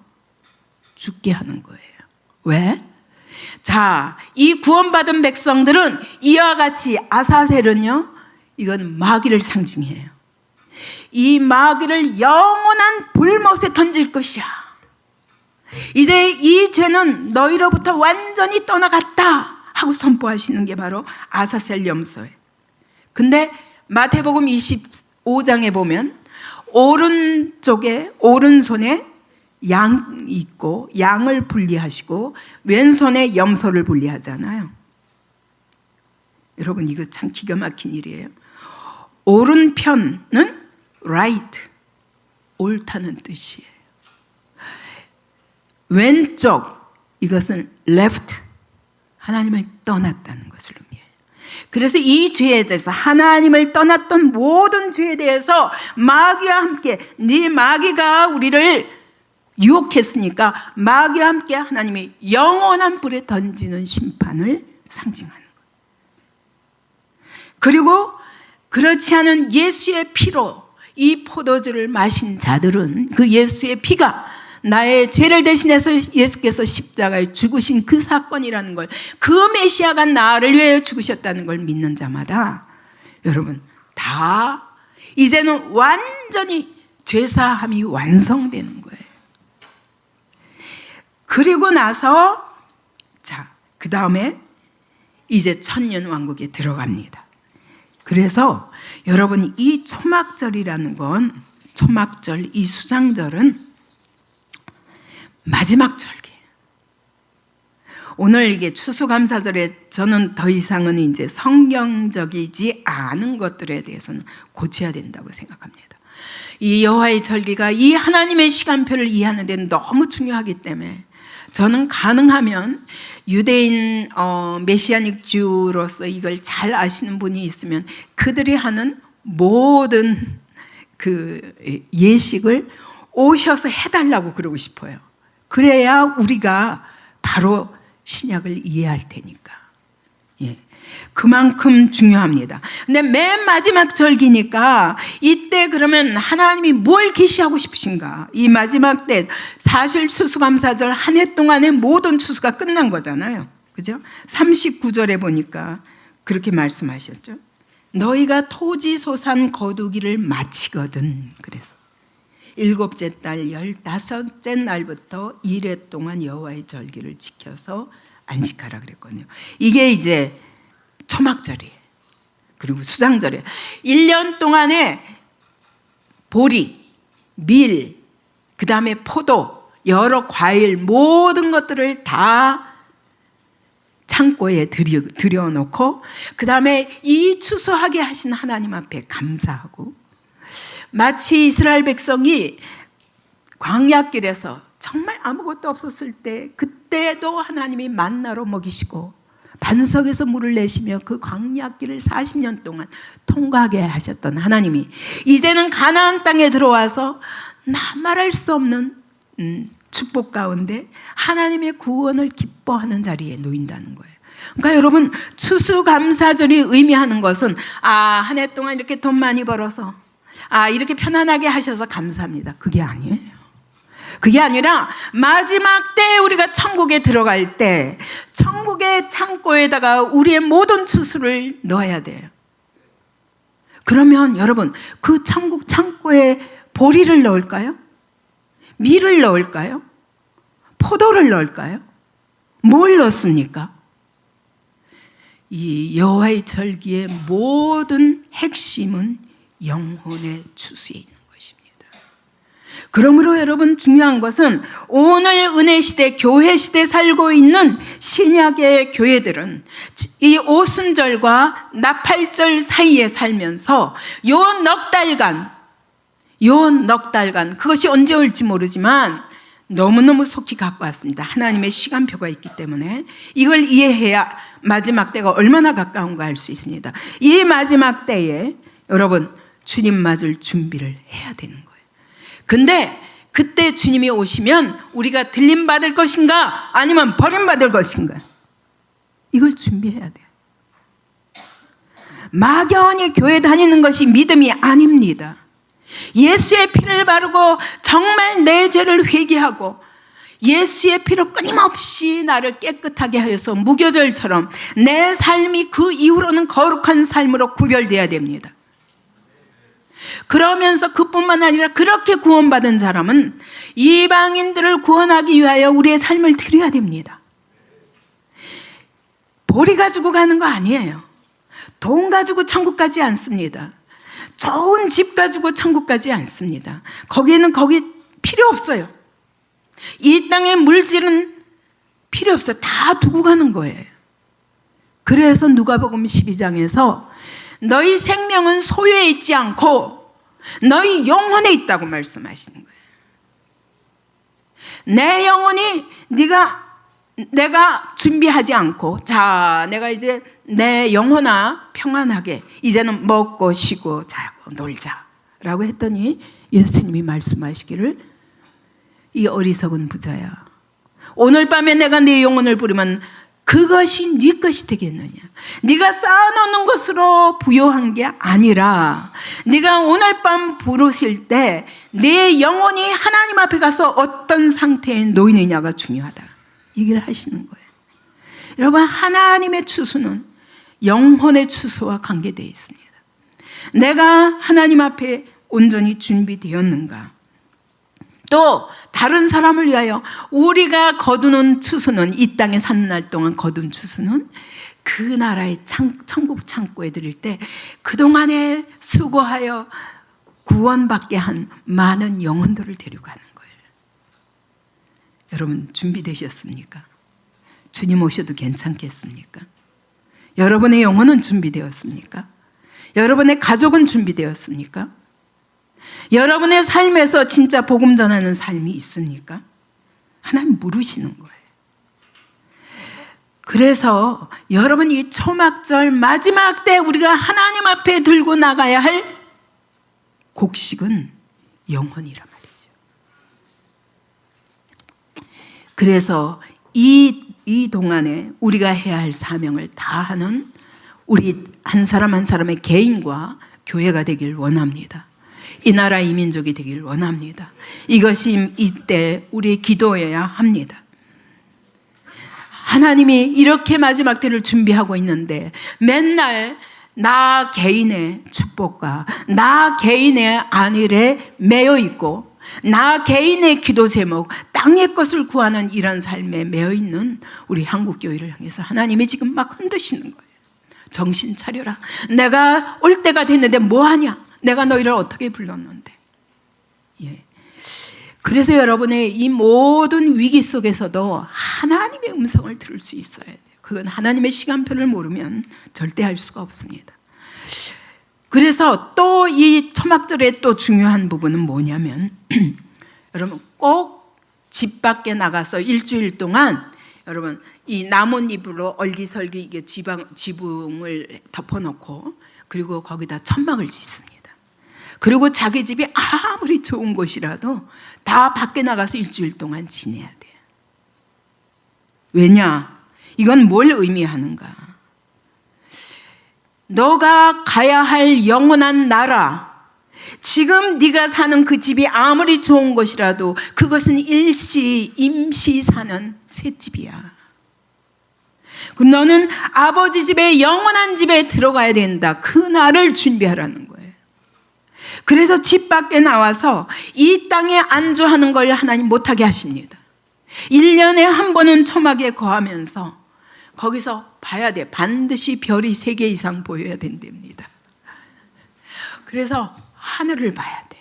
죽게 하는 거예요. 왜? 자, 이 구원받은 백성들은 이와 같이, 아사셀은요, 이건 마귀를 상징해요. 이 마귀를 영원한 불못에 던질 것이야. 이제 이 죄는 너희로부터 완전히 떠나갔다 하고 선포하시는 게 바로 아사셀 염소예요. 근데 마태복음 25장에 보면 오른쪽에, 오른손에 양 있고 양을 분리하시고 왼손에 염소를 분리하잖아요. 여러분, 이거 참 기가 막힌 일이에요. 오른편은 right, 옳다는 뜻이에요. 왼쪽, 이것은 left, 하나님을 떠났다는 것을 의미해요. 그래서 이 죄에 대해서, 하나님을 떠났던 모든 죄에 대해서 마귀와 함께, 네 마귀가 우리를 유혹했으니까 마귀와 함께 하나님의 영원한 불에 던지는 심판을 상징하는 거예요. 그리고 그렇지 않은 예수의 피로 이 포도주를 마신 자들은, 그 예수의 피가 나의 죄를 대신해서 예수께서 십자가에 죽으신 그 사건이라는 걸, 그 메시아가 나를 위해 죽으셨다는 걸 믿는 자마다, 여러분, 다 이제는 완전히 죄사함이 완성되는 거예요. 그리고 나서, 자, 그 다음에 이제 천년왕국에 들어갑니다. 그래서 여러분, 이 초막절이라는 건, 초막절, 이 수장절은 마지막 절기예요. 오늘 이게 추수감사절에 저는 더 이상은 이제 성경적이지 않은 것들에 대해서는 고쳐야 된다고 생각합니다. 이 여호와의 절기가 이 하나님의 시간표를 이해하는 데는 너무 중요하기 때문에, 저는 가능하면 유대인 메시아닉 주로서 이걸 잘 아시는 분이 있으면 그들이 하는 모든 그 예식을 오셔서 해달라고 그러고 싶어요. 그래야 우리가 바로 신약을 이해할 테니까. 예, 그만큼 중요합니다. 근데 맨 마지막 절기니까 이때 그러면 하나님이 뭘 계시하고 싶으신가? 이 마지막 때, 사실 추수감사절 한 해 동안의 모든 추수가 끝난 거잖아요. 그죠? 39절에 보니까 그렇게 말씀하셨죠. 너희가 토지 소산 거두기를 마치거든. 그래서 7째 달 15째 날부터 1회 동안 여호와의 절기를 지켜서 안식하라 그랬거든요. 이게 이제 초막절이에요. 그리고 수장절이에요. 1년 동안에 보리, 밀, 그 다음에 포도, 여러 과일, 모든 것들을 다 창고에 들여놓고 그 다음에 이 추수하게 하신 하나님 앞에 감사하고, 마치 이스라엘 백성이 광야길에서 정말 아무것도 없었을 때, 그때도 하나님이 만나로 먹이시고 반석에서 물을 내시며 그 광야길을 40년 동안 통과하게 하셨던 하나님이 이제는 가나안 땅에 들어와서 말할 수 없는 축복 가운데 하나님의 구원을 기뻐하는 자리에 놓인다는 거예요. 그러니까 여러분, 추수감사절이 의미하는 것은 한 해 동안 이렇게 돈 많이 벌어서 이렇게 편안하게 하셔서 감사합니다, 그게 아니에요. 그게 아니라 마지막 때 우리가 천국에 들어갈 때 천국의 창고에다가 우리의 모든 추수를 넣어야 돼요. 그러면 여러분, 그 천국 창고에 보리를 넣을까요? 밀을 넣을까요? 포도를 넣을까요? 뭘 넣습니까? 이 여호와의 절기의 모든 핵심은 영혼의 추수에 있는 것입니다. 그러므로 여러분, 중요한 것은 오늘 은혜 시대, 교회 시대 살고 있는 신약의 교회들은 이 오순절과 나팔절 사이에 살면서 요 넉 달간 그것이 언제 올지 모르지만 너무너무 속히 갖고 왔습니다. 하나님의 시간표가 있기 때문에 이걸 이해해야 마지막 때가 얼마나 가까운가 알 수 있습니다. 이 마지막 때에 여러분, 주님 맞을 준비를 해야 되는 거예요. 근데 그때 주님이 오시면 우리가 들림받을 것인가 아니면 버림받을 것인가, 이걸 준비해야 돼요. 막연히 교회 다니는 것이 믿음이 아닙니다. 예수의 피를 바르고 정말 내 죄를 회개하고 예수의 피로 끊임없이 나를 깨끗하게 하여서 무교절처럼 내 삶이 그 이후로는 거룩한 삶으로 구별돼야 됩니다. 그러면서 그뿐만 아니라 그렇게 구원받은 사람은 이방인들을 구원하기 위하여 우리의 삶을 드려야 됩니다. 보리 가지고 가는 거 아니에요. 돈 가지고 천국 가지 않습니다. 좋은 집 가지고 천국 가지 않습니다. 거기에는 필요 없어요. 이 땅의 물질은 필요 없어요. 다 두고 가는 거예요. 그래서 누가복음 12장에서 너희 생명은 소유에 있지 않고 너희 영혼에 있다고 말씀하시는 거예요. 내 영혼이 내가 준비하지 않고, 내가 이제 내 영혼아 평안하게 이제는 먹고 쉬고 자고 놀자라고 했더니 예수님이 말씀하시기를, 이 어리석은 부자야, 오늘 밤에 내가 네 영혼을 부르면 그것이 네 것이 되겠느냐. 네가 쌓아놓는 것으로 부요한 게 아니라 네가 오늘 밤 부르실 때 네 영혼이 하나님 앞에 가서 어떤 상태에 놓이느냐가 중요하다, 얘기를 하시는 거예요. 여러분, 하나님의 추수는 영혼의 추수와 관계되어 있습니다. 내가 하나님 앞에 온전히 준비되었는가, 또 다른 사람을 위하여 우리가 거두는 추수는, 이 땅에 사는 날 동안 거둔 추수는 그 나라의 천국 창고에 드릴 때 그동안에 수고하여 구원받게 한 많은 영혼들을 데려가는 거예요. 여러분, 준비되셨습니까? 주님 오셔도 괜찮겠습니까? 여러분의 영혼은 준비되었습니까? 여러분의 가족은 준비되었습니까? 여러분의 삶에서 진짜 복음 전하는 삶이 있습니까? 하나님 물으시는 거예요. 그래서 여러분, 이 초막절 마지막 때 우리가 하나님 앞에 들고 나가야 할 곡식은 영혼이란 말이죠. 그래서 이 동안에 우리가 해야 할 사명을 다하는 우리 한 사람 한 사람의 개인과 교회가 되길 원합니다. 이 나라 이 민족이 되길 원합니다. 이것이 이때 우리의 기도여야 합니다. 하나님이 이렇게 마지막 때를 준비하고 있는데 맨날 나 개인의 축복과 나 개인의 안일에 매여 있고 나 개인의 기도 제목, 땅의 것을 구하는 이런 삶에 매여 있는 우리 한국교회를 향해서 하나님이 지금 막 흔드시는 거예요. 정신 차려라. 내가 올 때가 됐는데 뭐하냐? 내가 너희를 어떻게 불렀는데. 예. 그래서 여러분의 이 모든 위기 속에서도 하나님의 음성을 들을 수 있어야 돼요. 그건 하나님의 시간표를 모르면 절대 할 수가 없습니다. 그래서 또 이 초막절의 또 중요한 부분은 뭐냐면 여러분 꼭 집 밖에 나가서 일주일 동안 여러분 이 나뭇잎으로 얼기설기 이게 지붕을 덮어놓고 그리고 거기다 천막을 짓습니다. 그리고 자기 집이 아무리 좋은 곳이라도 다 밖에 나가서 일주일 동안 지내야 돼요. 왜냐? 이건 뭘 의미하는가? 너가 가야 할 영원한 나라, 지금 네가 사는 그 집이 아무리 좋은 곳이라도 그것은 임시 사는 셋집이야. 너는 아버지 집에 영원한 집에 들어가야 된다. 그 날을 준비하라는 거예요. 그래서 집 밖에 나와서 이 땅에 안주하는 걸 하나님 못하게 하십니다. 1년에 한 번은 초막에 거하면서 거기서 봐야 돼. 반드시 별이 3개 이상 보여야 된답니다. 그래서 하늘을 봐야 돼.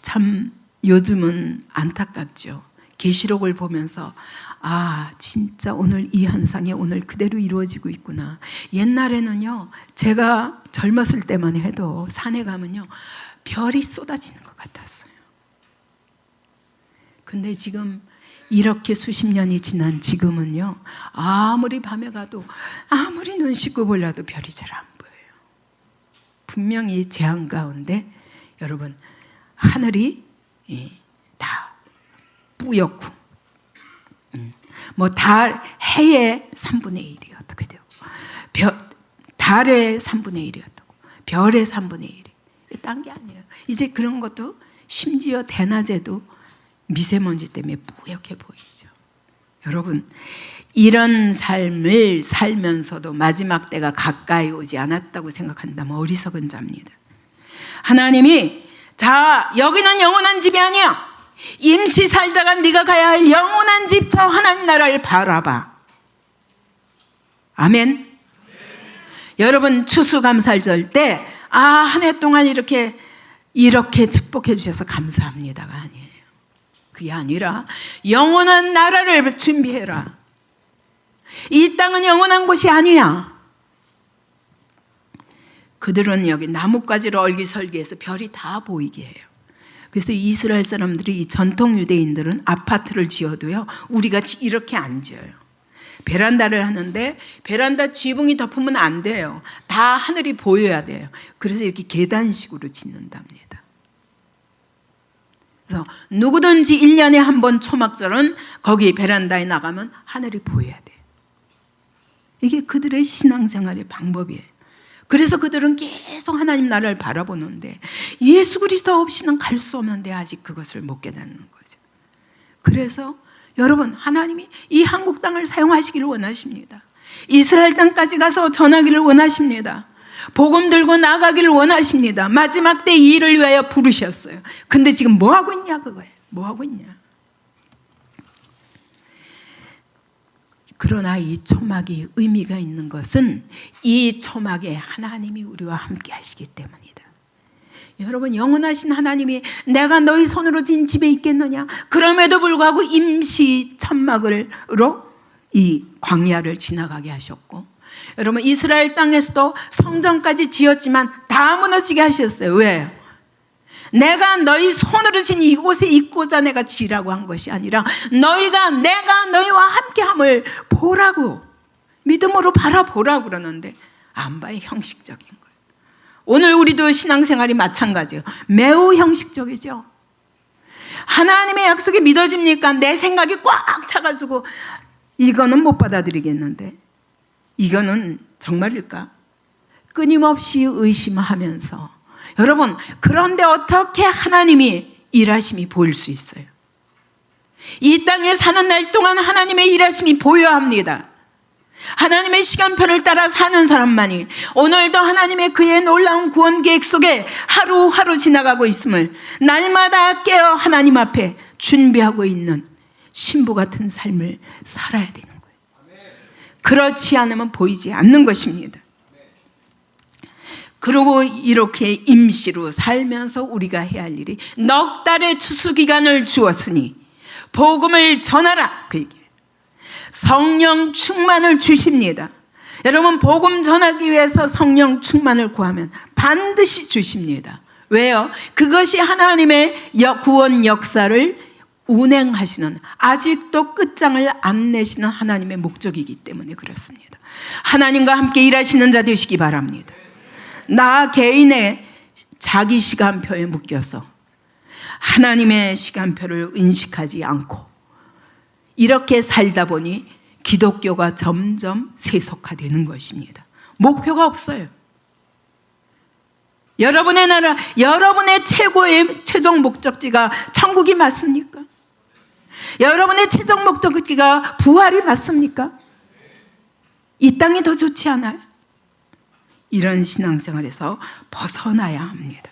참 요즘은 안타깝죠. 계시록을 보면서 아 진짜 오늘 이 현상이 오늘 그대로 이루어지고 있구나. 옛날에는요 제가 젊었을 때만 해도 산에 가면요 별이 쏟아지는 것 같았어요. 근데 지금 이렇게 수십 년이 지난 지금은요 아무리 밤에 가도 아무리 눈 씻고 보려도 별이 잘 안 보여요. 분명히 제 한가운데 여러분 하늘이 다 뿌옇고 뭐 달 해의 3분의 1이 어떻게 되고 달의 3분의 1이었다고 별의 3분의 1이 딴 게 아니에요. 이제 그런 것도 심지어 대낮에도 미세먼지 때문에 뿌옇게 보이죠. 여러분 이런 삶을 살면서도 마지막 때가 가까이 오지 않았다고 생각한다면 어리석은 자입니다. 하나님이 자 여기는 영원한 집이 아니야. 임시 살다가 네가 가야 할 영원한 집 저 하나님 나라를 바라봐. 아멘. 여러분 추수감사절 때 한 해 동안 이렇게 축복해 주셔서 감사합니다가 아니에요. 그게 아니라 영원한 나라를 준비해라. 이 땅은 영원한 곳이 아니야. 그들은 여기 나뭇가지로 얼기설기해서 별이 다 보이게 해요. 그래서 이스라엘 사람들이 전통 유대인들은 아파트를 지어도요 우리가 이렇게 안 지어요. 베란다를 하는데 베란다 지붕이 덮으면 안 돼요. 다 하늘이 보여야 돼요. 그래서 이렇게 계단식으로 짓는답니다. 그래서 누구든지 1년에 한 번 초막절은 거기 베란다에 나가면 하늘이 보여야 돼요. 이게 그들의 신앙생활의 방법이에요. 그래서 그들은 계속 하나님 나라를 바라보는데 예수 그리스도 없이는 갈 수 없는데 아직 그것을 못 깨닫는 거죠. 그래서 여러분 하나님이 이 한국 땅을 사용하시기를 원하십니다. 이스라엘 땅까지 가서 전하기를 원하십니다. 복음 들고 나가기를 원하십니다. 마지막 때 이 일을 위하여 부르셨어요. 근데 지금 뭐 하고 있냐 그거예요. 뭐 하고 있냐. 그러나 이 초막이 의미가 있는 것은 이 초막에 하나님이 우리와 함께 하시기 때문이다. 여러분 영원하신 하나님이 내가 너희 손으로 진 집에 있겠느냐. 그럼에도 불구하고 임시 천막으로 이 광야를 지나가게 하셨고 여러분 이스라엘 땅에서도 성전까지 지었지만 다 무너지게 하셨어요. 왜요? 내가 너희 손으로 진 이곳에 있고자 내가 지라고 한 것이 아니라 내가 너희와 함께함을 보라고 믿음으로 바라보라고 그러는데 안 봐요. 형식적인 거예요. 오늘 우리도 신앙생활이 마찬가지예요. 매우 형식적이죠. 하나님의 약속이 믿어집니까? 내 생각이 꽉 차가지고 이거는 못 받아들이겠는데 이거는 정말일까? 끊임없이 의심하면서 여러분 그런데 어떻게 하나님이 일하심이 보일 수 있어요? 이 땅에 사는 날 동안 하나님의 일하심이 보여야 합니다. 하나님의 시간표를 따라 사는 사람만이 오늘도 하나님의 그의 놀라운 구원 계획 속에 하루하루 지나가고 있음을 날마다 깨어 하나님 앞에 준비하고 있는 신부 같은 삶을 살아야 되는 거예요. 그렇지 않으면 보이지 않는 것입니다. 그리고 이렇게 임시로 살면서 우리가 해야 할 일이 넉 달의 추수기간을 주었으니 복음을 전하라. 그 얘기예요. 성령 충만을 주십니다. 여러분, 복음 전하기 위해서 성령 충만을 구하면 반드시 주십니다. 왜요? 그것이 하나님의 구원 역사를 운행하시는, 아직도 끝장을 안 내시는 하나님의 목적이기 때문에 그렇습니다. 하나님과 함께 일하시는 자 되시기 바랍니다. 나 개인의 자기 시간표에 묶여서 하나님의 시간표를 인식하지 않고 이렇게 살다 보니 기독교가 점점 세속화되는 것입니다. 목표가 없어요. 여러분의 나라, 여러분의 최고의 최종 목적지가 천국이 맞습니까? 여러분의 최종 목적지가 부활이 맞습니까? 이 땅이 더 좋지 않아요? 이런 신앙생활에서 벗어나야 합니다.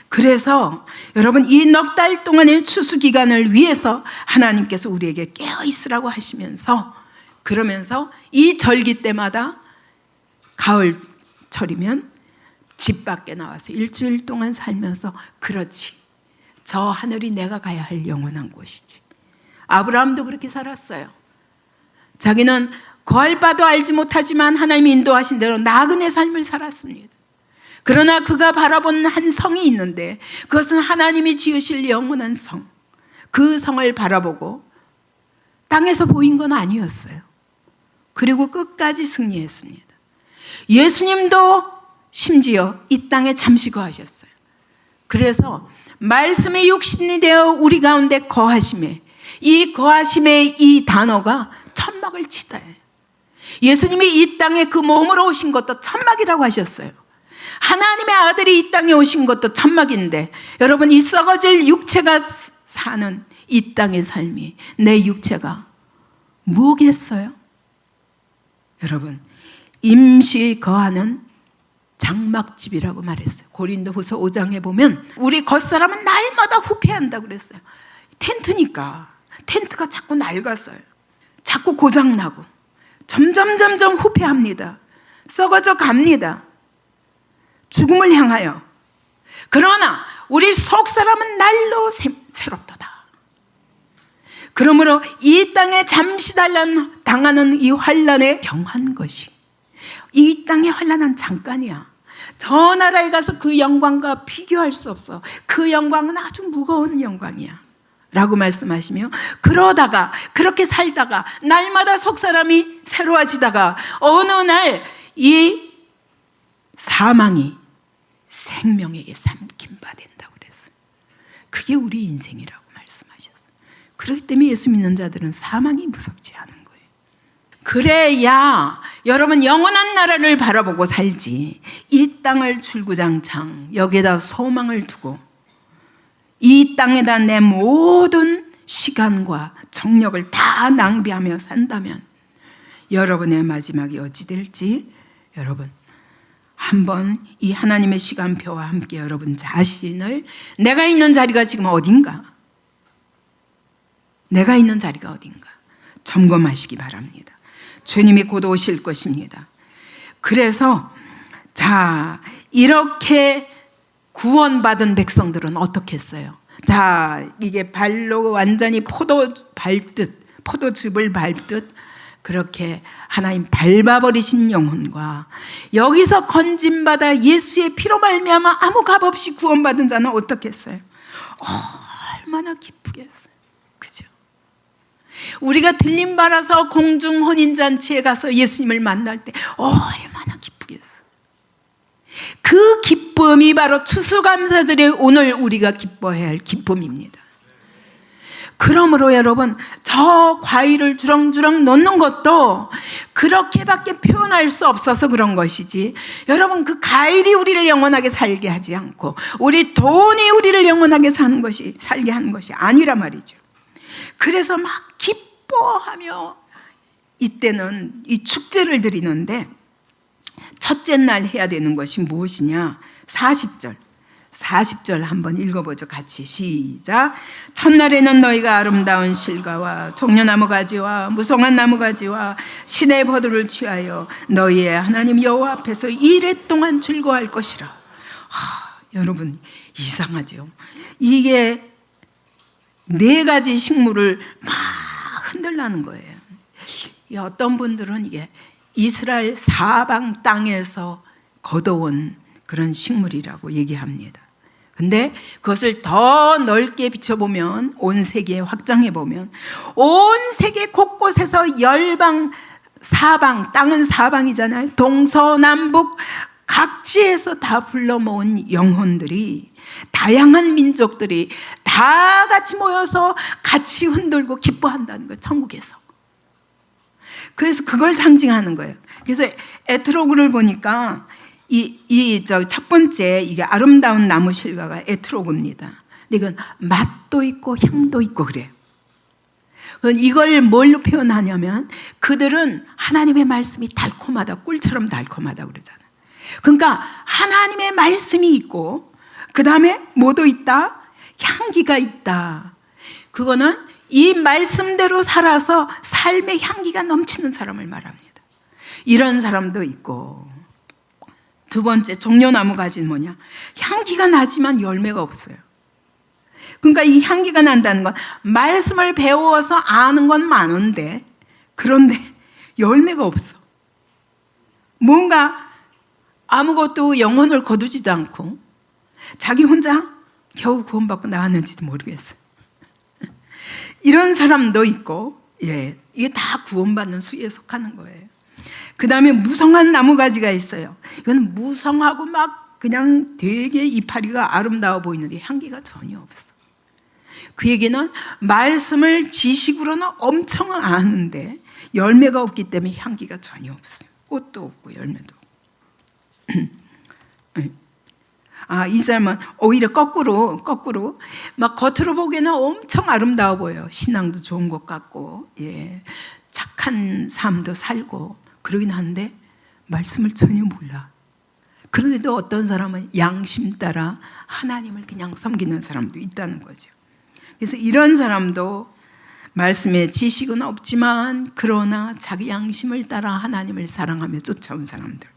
그래서 여러분, 이 넉 달 동안의 추수기간을 위해서 하나님께서 우리에게 깨어있으라고 하시면서, 그러면서 이 절기 때마다 가을철이면 집 밖에 나와서 일주일 동안 살면서, 그렇지, 저 하늘이 내가 가야 할 영원한 곳이지. 아브라함도 그렇게 살았어요. 자기는 거할 바도 알지 못하지만 하나님이 인도하신 대로 나그네 삶을 살았습니다. 그러나 그가 바라본 한 성이 있는데 그것은 하나님이 지으실 영원한 성, 그 성을 바라보고 땅에서 보인 건 아니었어요. 그리고 끝까지 승리했습니다. 예수님도 심지어 이 땅에 잠시 거하셨어요. 그래서 말씀의 육신이 되어 우리 가운데 거하심에, 이 거하심의 이 단어가 천막을 치다예요. 예수님이 이 땅에 그 몸으로 오신 것도 천막이라고 하셨어요. 하나님의 아들이 이 땅에 오신 것도 천막인데, 여러분, 이 썩어질 육체가 사는 이 땅의 삶이 내 육체가 뭐겠어요? 여러분, 임시 거하는 장막집이라고 말했어요. 고린도후서 5장에 보면 우리 겉사람은 날마다 후패한다고 그랬어요. 텐트니까 텐트가 자꾸 낡았어요. 자꾸 고장나고 점점 후패합니다. 썩어져 갑니다. 죽음을 향하여. 그러나 우리 속사람은 날로 새롭도다. 그러므로 이 땅에 잠시 당하는 이 환난에 경한 것이, 이 땅의 환난은 잠깐이야. 저 나라에 가서 그 영광과 비교할 수 없어. 그 영광은 아주 무거운 영광이야 라고 말씀하시며, 그러다가 그렇게 살다가 날마다 속사람이 새로워지다가 어느 날 이 사망이 생명에게 삼킨 바 된다고 그랬어요. 그게 우리 인생이라고 말씀하셨어요. 그렇기 때문에 예수 믿는 자들은 사망이 무섭지 않은 거예요. 그래야 여러분 영원한 나라를 바라보고 살지, 이 땅을 줄구장창 여기에다 소망을 두고 이 땅에다 내 모든 시간과 정력을 다 낭비하며 산다면 여러분의 마지막이 어찌 될지, 여러분 한번 이 하나님의 시간표와 함께 여러분 자신을, 내가 있는 자리가 지금 어딘가, 내가 있는 자리가 어딘가 점검하시기 바랍니다. 주님이 곧 오실 것입니다. 그래서 자, 이렇게 구원받은 백성들은 어떻게 했어요? 자, 이게 발로 완전히 포도즙을 밟듯 그렇게 하나님 밟아버리신 영혼과 여기서 건짐받아 예수의 피로 말미암아 아무 값 없이 구원받은 자는 어떻게 했어요? 얼마나 기쁘겠어요. 그죠? 우리가 들림 받아서 공중 혼인잔치에 가서 예수님을 만날 때 얼마나 기쁘겠어요. 그 기쁨이 바로 추수감사절에 오늘 우리가 기뻐해야 할 기쁨입니다. 그러므로 여러분, 저 과일을 주렁주렁 넣는 것도 그렇게밖에 표현할 수 없어서 그런 것이지, 여러분 그 과일이 우리를 영원하게 살게 하지 않고 우리 돈이 우리를 영원하게 살게 하는 것이 아니란 말이죠. 그래서 막 기뻐하며 이때는 이 축제를 드리는데 첫째 날 해야 되는 것이 무엇이냐? 40절 40절 한번 읽어보죠. 같이 시작. 첫날에는 너희가 아름다운 실과와 종려나무 가지와 무성한 나무 가지와 신의 버들을 취하여 너희의 하나님 여호와 앞에서 이래 동안 즐거워할 것이라. 여러분 이상하죠. 이게 4가지 식물을 막 흔들라는 거예요. 어떤 분들은 이게 이스라엘 사방 땅에서 걷어온 그런 식물이라고 얘기합니다. 근데 그것을 더 넓게 비춰보면, 온 세계에 확장해보면 온 세계 곳곳에서 열방, 사방, 땅은 사방이잖아요. 동서남북 각지에서 다 불러 모은 영혼들이, 다양한 민족들이 다 같이 모여서 같이 흔들고 기뻐한다는 거예요, 천국에서. 그래서 그걸 상징하는 거예요. 그래서 에트로그를 보니까 첫 번째 이게 아름다운 나무 실과가 에트로그입니다. 근데 이건 맛도 있고 향도 있고 그래요. 이걸 뭘로 표현하냐면 그들은 하나님의 말씀이 달콤하다, 꿀처럼 달콤하다 그러잖아요. 그러니까 하나님의 말씀이 있고 그 다음에 뭐도 있다? 향기가 있다. 그거는 이 말씀대로 살아서 삶의 향기가 넘치는 사람을 말합니다. 이런 사람도 있고, 두 번째 종려나무 가지는 뭐냐? 향기가 나지만 열매가 없어요. 그러니까 이 향기가 난다는 건 말씀을 배워서 아는 건 많은데, 그런데 열매가 없어. 뭔가 아무것도 영혼을 거두지도 않고 자기 혼자 겨우 구원받고 나왔는지도 모르겠어요. 이런 사람도 있고, 이게 다 구원받는 수에 속하는 거예요. 그 다음에 무성한 나무가지가 있어요. 이건 무성하고 막 그냥 되게 이파리가 아름다워 보이는데 향기가 전혀 없어. 그 얘기는 말씀을 지식으로는 엄청 아는데 열매가 없기 때문에 향기가 전혀 없어요. 꽃도 없고 열매도 없고. 이 사람은 오히려 거꾸로 막 겉으로 보기에는 엄청 아름다워 보여요. 신앙도 좋은 것 같고, 착한 삶도 살고 그러긴 한데 말씀을 전혀 몰라. 그런데도 어떤 사람은 양심 따라 하나님을 그냥 섬기는 사람도 있다는 거죠. 그래서 이런 사람도 말씀의 지식은 없지만 그러나 자기 양심을 따라 하나님을 사랑하며 쫓아온 사람들,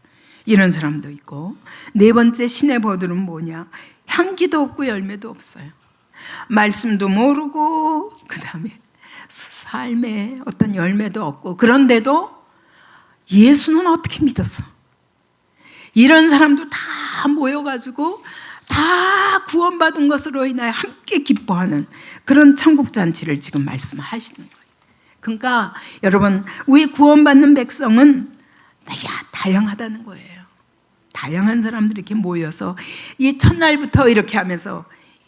이런 사람도 있고, 네 번째 신의 버들은 뭐냐? 향기도 없고 열매도 없어요. 말씀도 모르고 그 다음에 삶에 어떤 열매도 없고, 그런데도 예수는 어떻게 믿었어? 이런 사람도 다 모여가지고 다 구원받은 것으로 인하여 함께 기뻐하는 그런 천국잔치를 지금 말씀하시는 거예요. 그러니까 여러분, 우리 구원받는 백성은 다양하다는 거예요. 다양한 사람들이 이렇게 모여서 이 첫날부터 이렇게 하면서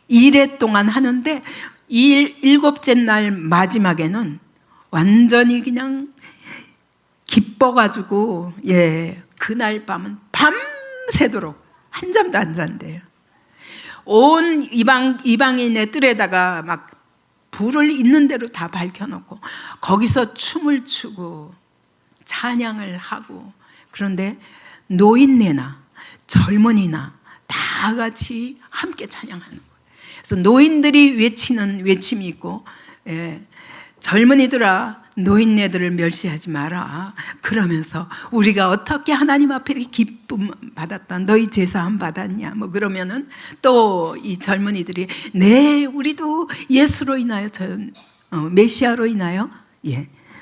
1회 동안 하는데, 7째 날 마지막에는 완전히 그냥 기뻐가지고, 그날 밤은 밤새도록 한 잠도 안 잔대요. 온 이방인의 뜰에다가 막 불을 있는 대로 다 밝혀놓고 거기서 춤을 추고 찬양을 하고, 그런데 노인네나 젊은이나 다 같이 함께 찬양하는 거예요. 그래서 노인들이 외치는 외침이 있고, 젊은이들아 노인네들을 멸시하지 마라. 그러면서 우리가 어떻게 하나님 앞에 이렇게 기쁨 받았다, 너희 제사함 받았냐, 뭐 그러면은 또 이 젊은이들이 네, 우리도 예수로 인하여 메시아로 인하여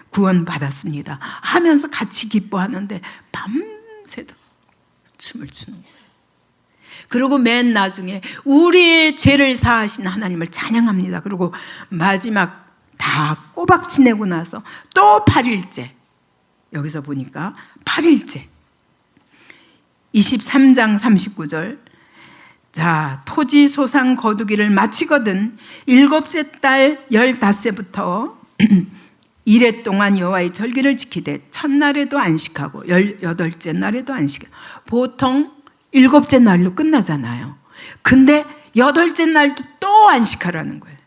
구원 받았습니다 하면서 같이 기뻐하는데 밤새도 춤을 추는 거예요. 그리고 맨 나중에 우리의 죄를 사하신 하나님을 찬양합니다. 그리고 마지막 다 꼬박 지내고 나서 또 8일째, 여기서 보니까 8일째 23장 39절, 자, 토지 소상 거두기를 마치거든 7째 달 15세부터 1회 동안 여호와의 절기를 지키되 첫날에도 안식하고 18째 날에도 안식하고, 보통 7째 날로 끝나잖아요. 근데 8째 날도 또 안식하라는 거예요.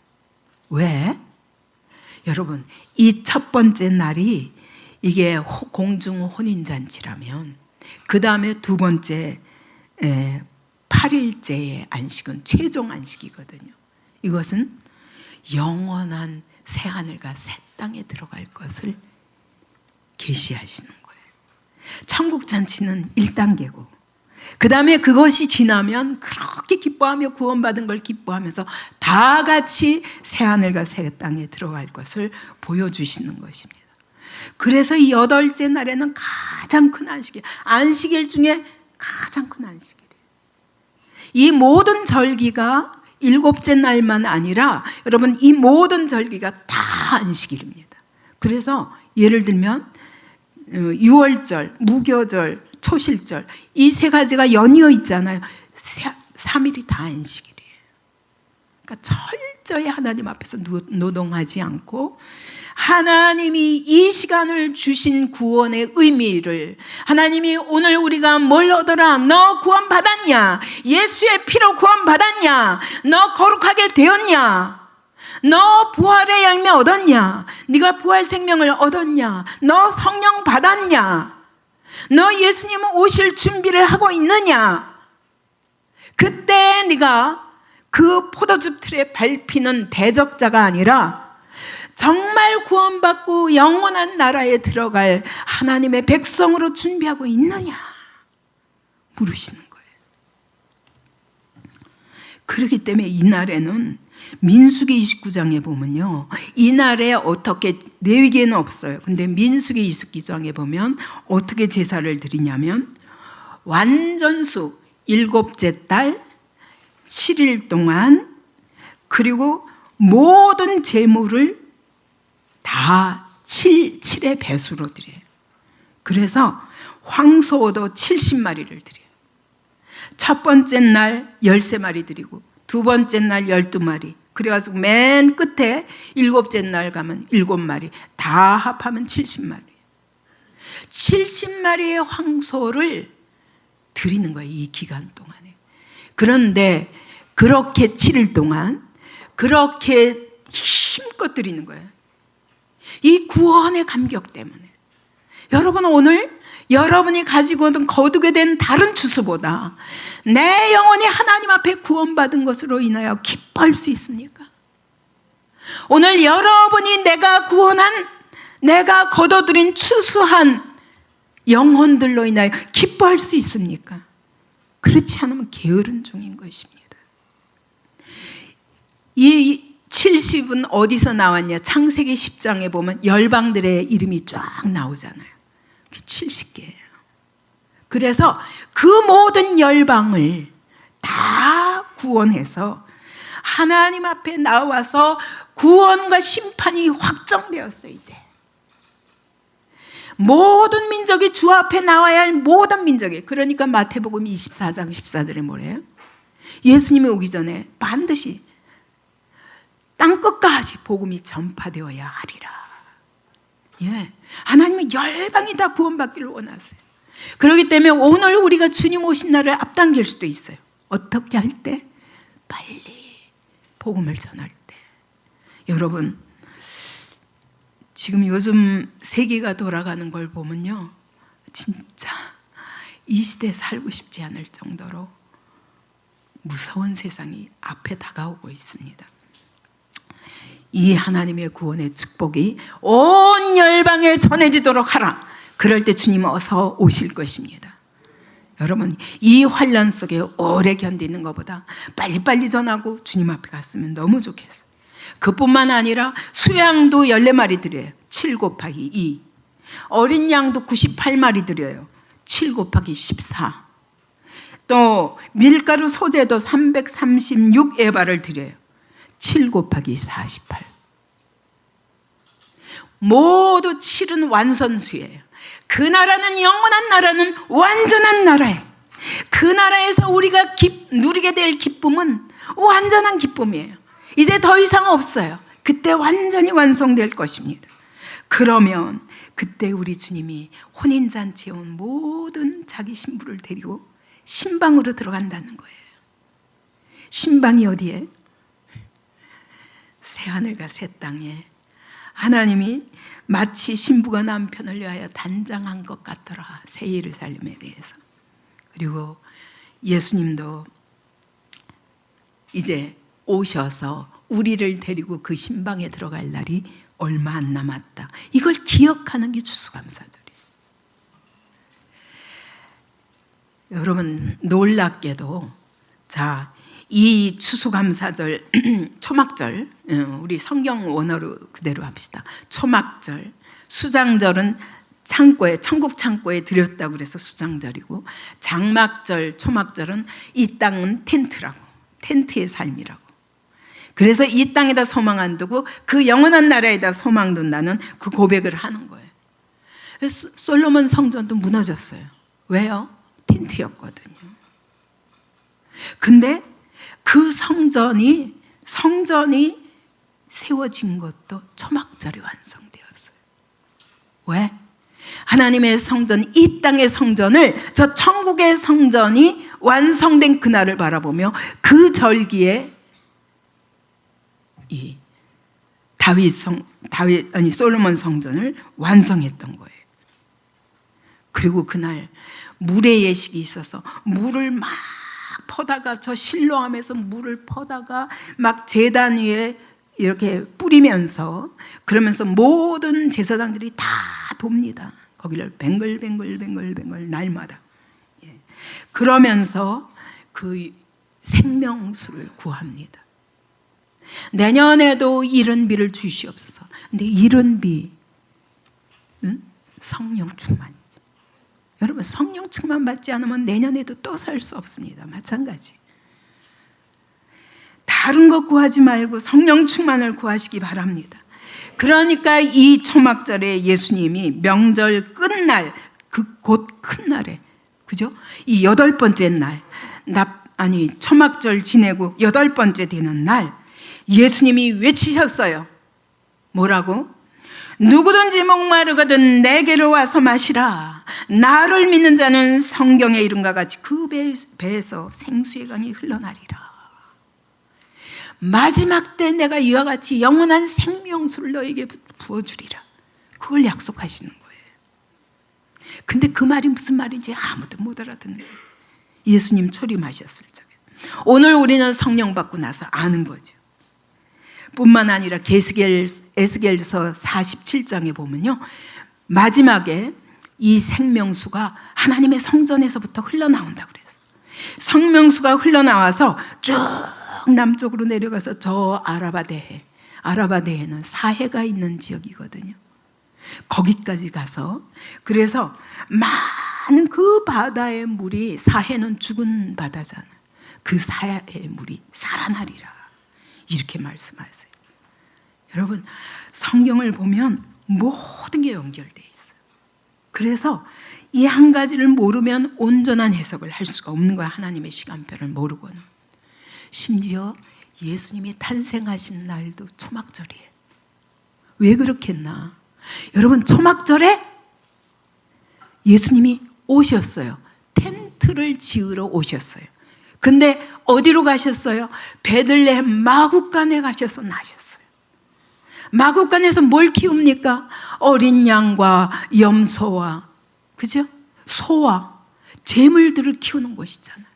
왜? 여러분, 이 첫 번째 날이 이게 공중 혼인잔치라면 그 다음에 두 번째 8일째의 안식은 최종 안식이거든요. 이것은 영원한 새하늘과 새 땅에 들어갈 것을 계시하시는 거예요. 천국 잔치는 1단계고 그 다음에 그것이 지나면 그렇게 기뻐하며 구원받은 걸 기뻐하면서 다 같이 새하늘과 새 땅에 들어갈 것을 보여주시는 것입니다. 그래서 이 8째 날에는 가장 큰 안식일, 안식일 중에 가장 큰 안식일이에요. 이 모든 절기가 7째 날만 아니라 여러분 이 모든 절기가 다 안식일입니다. 그래서 예를 들면 6월절, 무교절, 초실절 이 세 가지가 연이어 있잖아요. 3일이 다 안식일이에요. 그러니까 철저히 하나님 앞에서 노동하지 않고 하나님이 이 시간을 주신 구원의 의미를 하나님이 오늘 우리가 뭘 얻어라? 너 구원 받았냐? 예수의 피로 구원 받았냐? 너 거룩하게 되었냐? 너 부활의 열매 얻었냐? 네가 부활 생명을 얻었냐? 너 성령 받았냐? 너 예수님 오실 준비를 하고 있느냐? 그때 네가 그 포도즙 틀에 밟히는 대적자가 아니라 정말 구원받고 영원한 나라에 들어갈 하나님의 백성으로 준비하고 있느냐 물으시는 거예요. 그렇기 때문에 이날에는 민수기 29장에 보면요, 이날에 어떻게, 레위기에는 없어요. 근데 민수기 29장에 보면 어떻게 제사를 드리냐면 완전수 7째 달 7일 동안 그리고 모든 제물을 다 7의 배수로 드려요. 그래서 황소도 70마리를 드려요. 첫 번째 날 13마리 드리고 두 번째 날 12마리, 그래가지고 맨 끝에 7째 날 가면 7마리, 다 합하면 70마리. 70마리의 황소를 드리는 거예요, 이 기간 동안에. 그런데 그렇게 7일 동안 그렇게 힘껏 드리는 거예요. 이 구원의 감격 때문에. 여러분, 오늘 여러분이 가지고 거두게 된 다른 추수보다 내 영혼이 하나님 앞에 구원받은 것으로 인하여 기뻐할 수 있습니까? 오늘 여러분이 내가 구원한, 내가 거둬들인 추수한 영혼들로 인하여 기뻐할 수 있습니까? 그렇지 않으면 게으른 종인 것입니다. 이 70은 어디서 나왔냐? 창세기 10장에 보면 열방들의 이름이 쫙 나오잖아요. 그게 70개예요. 그래서 그 모든 열방을 다 구원해서 하나님 앞에 나와서 구원과 심판이 확정되었어요. 이제 모든 민족이 주 앞에 나와야 할 모든 민족이. 그러니까 마태복음 24장 14절에 뭐래요? 예수님이 오기 전에 반드시 땅끝까지 복음이 전파되어야 하리라. 예, 하나님은 열방이 다 구원받기를 원하세요. 그렇기 때문에 오늘 우리가 주님 오신 날을 앞당길 수도 있어요. 어떻게 할 때? 빨리 복음을 전할 때. 여러분, 지금 요즘 세계가 돌아가는 걸 보면요, 진짜 이 시대에 살고 싶지 않을 정도로 무서운 세상이 앞에 다가오고 있습니다. 이 하나님의 구원의 축복이 온 열방에 전해지도록 하라. 그럴 때 주님은 어서 오실 것입니다. 여러분, 이 환난 속에 오래 견디는 것보다 빨리빨리 전하고 주님 앞에 갔으면 너무 좋겠어요. 그뿐만 아니라 수양도 14마리 드려요. 7 곱하기 2. 어린 양도 98마리 드려요. 7 곱하기 14. 또 밀가루 소재도 336 에바를 드려요. 7 곱하기 48. 모두 7은 완선수예요. 그 나라는, 영원한 나라는 완전한 나라예요. 그 나라에서 우리가 누리게 될 기쁨은 완전한 기쁨이에요. 이제 더 이상 없어요. 그때 완전히 완성될 것입니다. 그러면 그때 우리 주님이 혼인잔치에 온 모든 자기 신부를 데리고 신방으로 들어간다는 거예요. 신방이 어디에? 새하늘과 새 땅에. 하나님이 마치 신부가 남편을 위하여 단장한 것 같더라, 새 예루살렘에 대해서. 그리고 예수님도 이제 오셔서 우리를 데리고 그 신방에 들어갈 날이 얼마 안 남았다. 이걸 기억하는 게 추수감사절이에요. 여러분, 놀랍게도 자, 이 추수감사절, 초막절, 우리 성경 원어로 그대로 합시다. 초막절, 수장절은 창고에, 천국 창고에 드렸다고 그래서 수장절이고, 장막절, 초막절은 이 땅은 텐트라고, 텐트의 삶이라고. 그래서 이 땅에다 소망 안 두고 그 영원한 나라에다 소망 둔다는 그 고백을 하는 거예요. 솔로몬 성전도 무너졌어요. 왜요? 텐트였거든요. 근데 그 성전이 세워진 것도 초막절에 완성되었어요. 왜? 하나님의 성전, 이 땅의 성전을, 저 천국의 성전이 완성된 그날을 바라보며 그 절기에 이 솔로몬 성전을 완성했던 거예요. 그리고 그날 물의 예식이 있어서 물을 막 퍼다가, 저 실로암에서 물을 퍼다가 막 제단 위에 이렇게 뿌리면서, 그러면서 모든 제사장들이 다 돕니다. 거기를 뱅글뱅글 날마다. 그러면서 그 생명수를 구합니다. 내년에도 이른 비를 주시옵소서. 근데 이른 비는 성령 충만이죠. 여러분, 성령 충만 받지 않으면 내년에도 또 살 수 없습니다. 마찬가지. 다른 것 구하지 말고 성령 충만을 구하시기 바랍니다. 그러니까 이 초막절에 예수님이 명절 끝날, 곧 큰 날에, 그죠? 이 8번째 날, 초막절 지내고 8번째 되는 날, 예수님이 외치셨어요. 뭐라고? 누구든지 목마르거든 내게로 와서 마시라. 나를 믿는 자는 성경의 이름과 같이 그 배에서 생수의 강이 흘러나리라. 마지막 때 내가 이와 같이 영원한 생명수를 너에게 부어주리라. 그걸 약속하시는 거예요. 근데 그 말이 무슨 말인지 아무도 못 알아듣는 거예요. 예수님 초림하셨을 적에. 오늘 우리는 성령 받고 나서 아는 거죠. 뿐만 아니라 에스겔서 47장에 보면요, 마지막에 이 생명수가 하나님의 성전에서부터 흘러나온다고 그랬어요. 생명수가 흘러나와서 쭉 남쪽으로 내려가서 저 아라바데해는 사해가 있는 지역이거든요. 거기까지 가서, 그래서 많은 그 바다의 물이, 사해는 죽은 바다잖아요. 그 사해의 물이 살아나리라, 이렇게 말씀하세요. 여러분, 성경을 보면 모든 게 연결되어 있어요. 그래서 이 한 가지를 모르면 온전한 해석을 할 수가 없는 거야. 하나님의 시간표를 모르고는. 심지어 예수님이 탄생하신 날도 초막절이에요. 왜 그렇겠나? 여러분, 초막절에 예수님이 오셨어요. 텐트를 지으러 오셨어요. 근데 어디로 가셨어요? 베들레헴 마구간에 가셔서 나셨어요. 마구간에서 뭘 키웁니까? 어린 양과 염소와, 그죠? 소와 재물들을 키우는 곳이잖아요.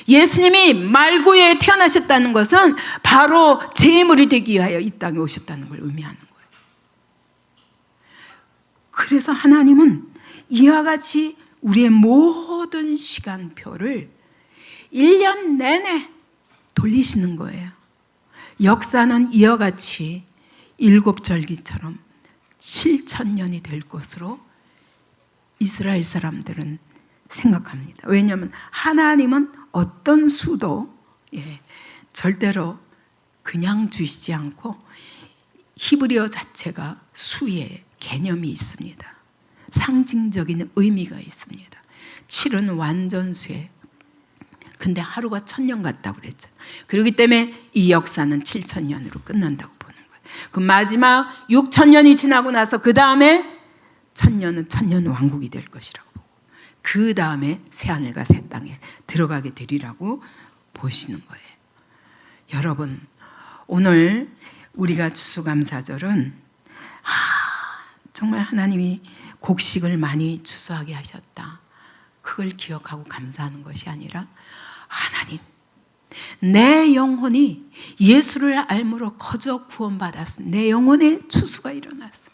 예수님이 말구에 태어나셨다는 것은 바로 재물이 되기 위하여 이 땅에 오셨다는 걸 의미하는 거예요. 그래서 하나님은 이와 같이 우리의 모든 시간표를 1년 내내 돌리시는 거예요. 역사는 이와 같이 7절기처럼 7,000년이 될 것으로 이스라엘 사람들은 생각합니다. 왜냐하면 하나님은 어떤 수도 절대로 그냥 주시지 않고, 히브리어 자체가 수의 개념이 있습니다. 상징적인 의미가 있습니다. 7은 완전수에, 근데 하루가 1000년 같다고 그랬죠. 그렇기 때문에 이 역사는 7,000년으로 끝난다고 보는 거예요. 그 마지막 6,000년이 지나고 나서 그 다음에 1000년은 1000년 왕국이 될 것이라고 보고, 그 다음에 새하늘과 새 땅에 들어가게 되리라고 보시는 거예요. 여러분, 오늘 우리가 추수감사절은 정말 하나님이 곡식을 많이 추수하게 하셨다, 그걸 기억하고 감사하는 것이 아니라, 하나님, 내 영혼이 예수를 알므로 거저 구원받았습니다. 내 영혼에 추수가 일어났어요.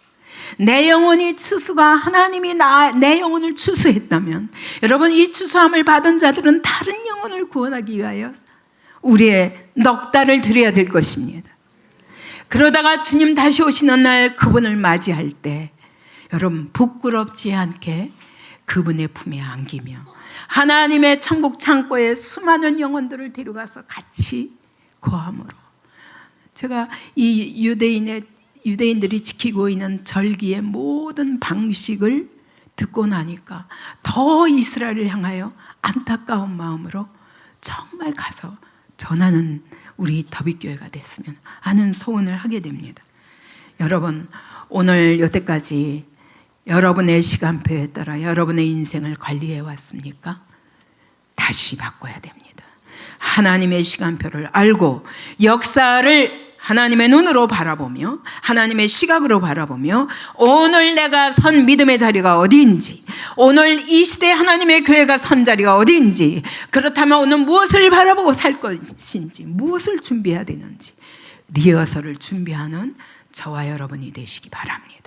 내 영혼이 추수가 하나님이 내 영혼을 추수했다면 여러분, 이 추수함을 받은 자들은 다른 영혼을 구원하기 위하여 우리의 넉 달을 드려야 될 것입니다. 그러다가 주님 다시 오시는 날 그분을 맞이할 때 여러분, 부끄럽지 않게 그분의 품에 안기며 하나님의 천국 창고에 수많은 영혼들을 데려가서 같이 거함으로, 제가 이 유대인들이 지키고 있는 절기의 모든 방식을 듣고 나니까 더 이스라엘을 향하여 안타까운 마음으로 정말 가서 전하는 우리 더비교회가 됐으면 하는 소원을 하게 됩니다. 여러분, 오늘 여태까지 여러분의 시간표에 따라 여러분의 인생을 관리해 왔습니까? 다시 바꿔야 됩니다. 하나님의 시간표를 알고 역사를 하나님의 눈으로 바라보며 하나님의 시각으로 바라보며 오늘 내가 선 믿음의 자리가 어디인지, 오늘 이 시대 하나님의 교회가 선 자리가 어디인지, 그렇다면 오늘 무엇을 바라보고 살 것인지, 무엇을 준비해야 되는지 리허설을 준비하는 저와 여러분이 되시기 바랍니다.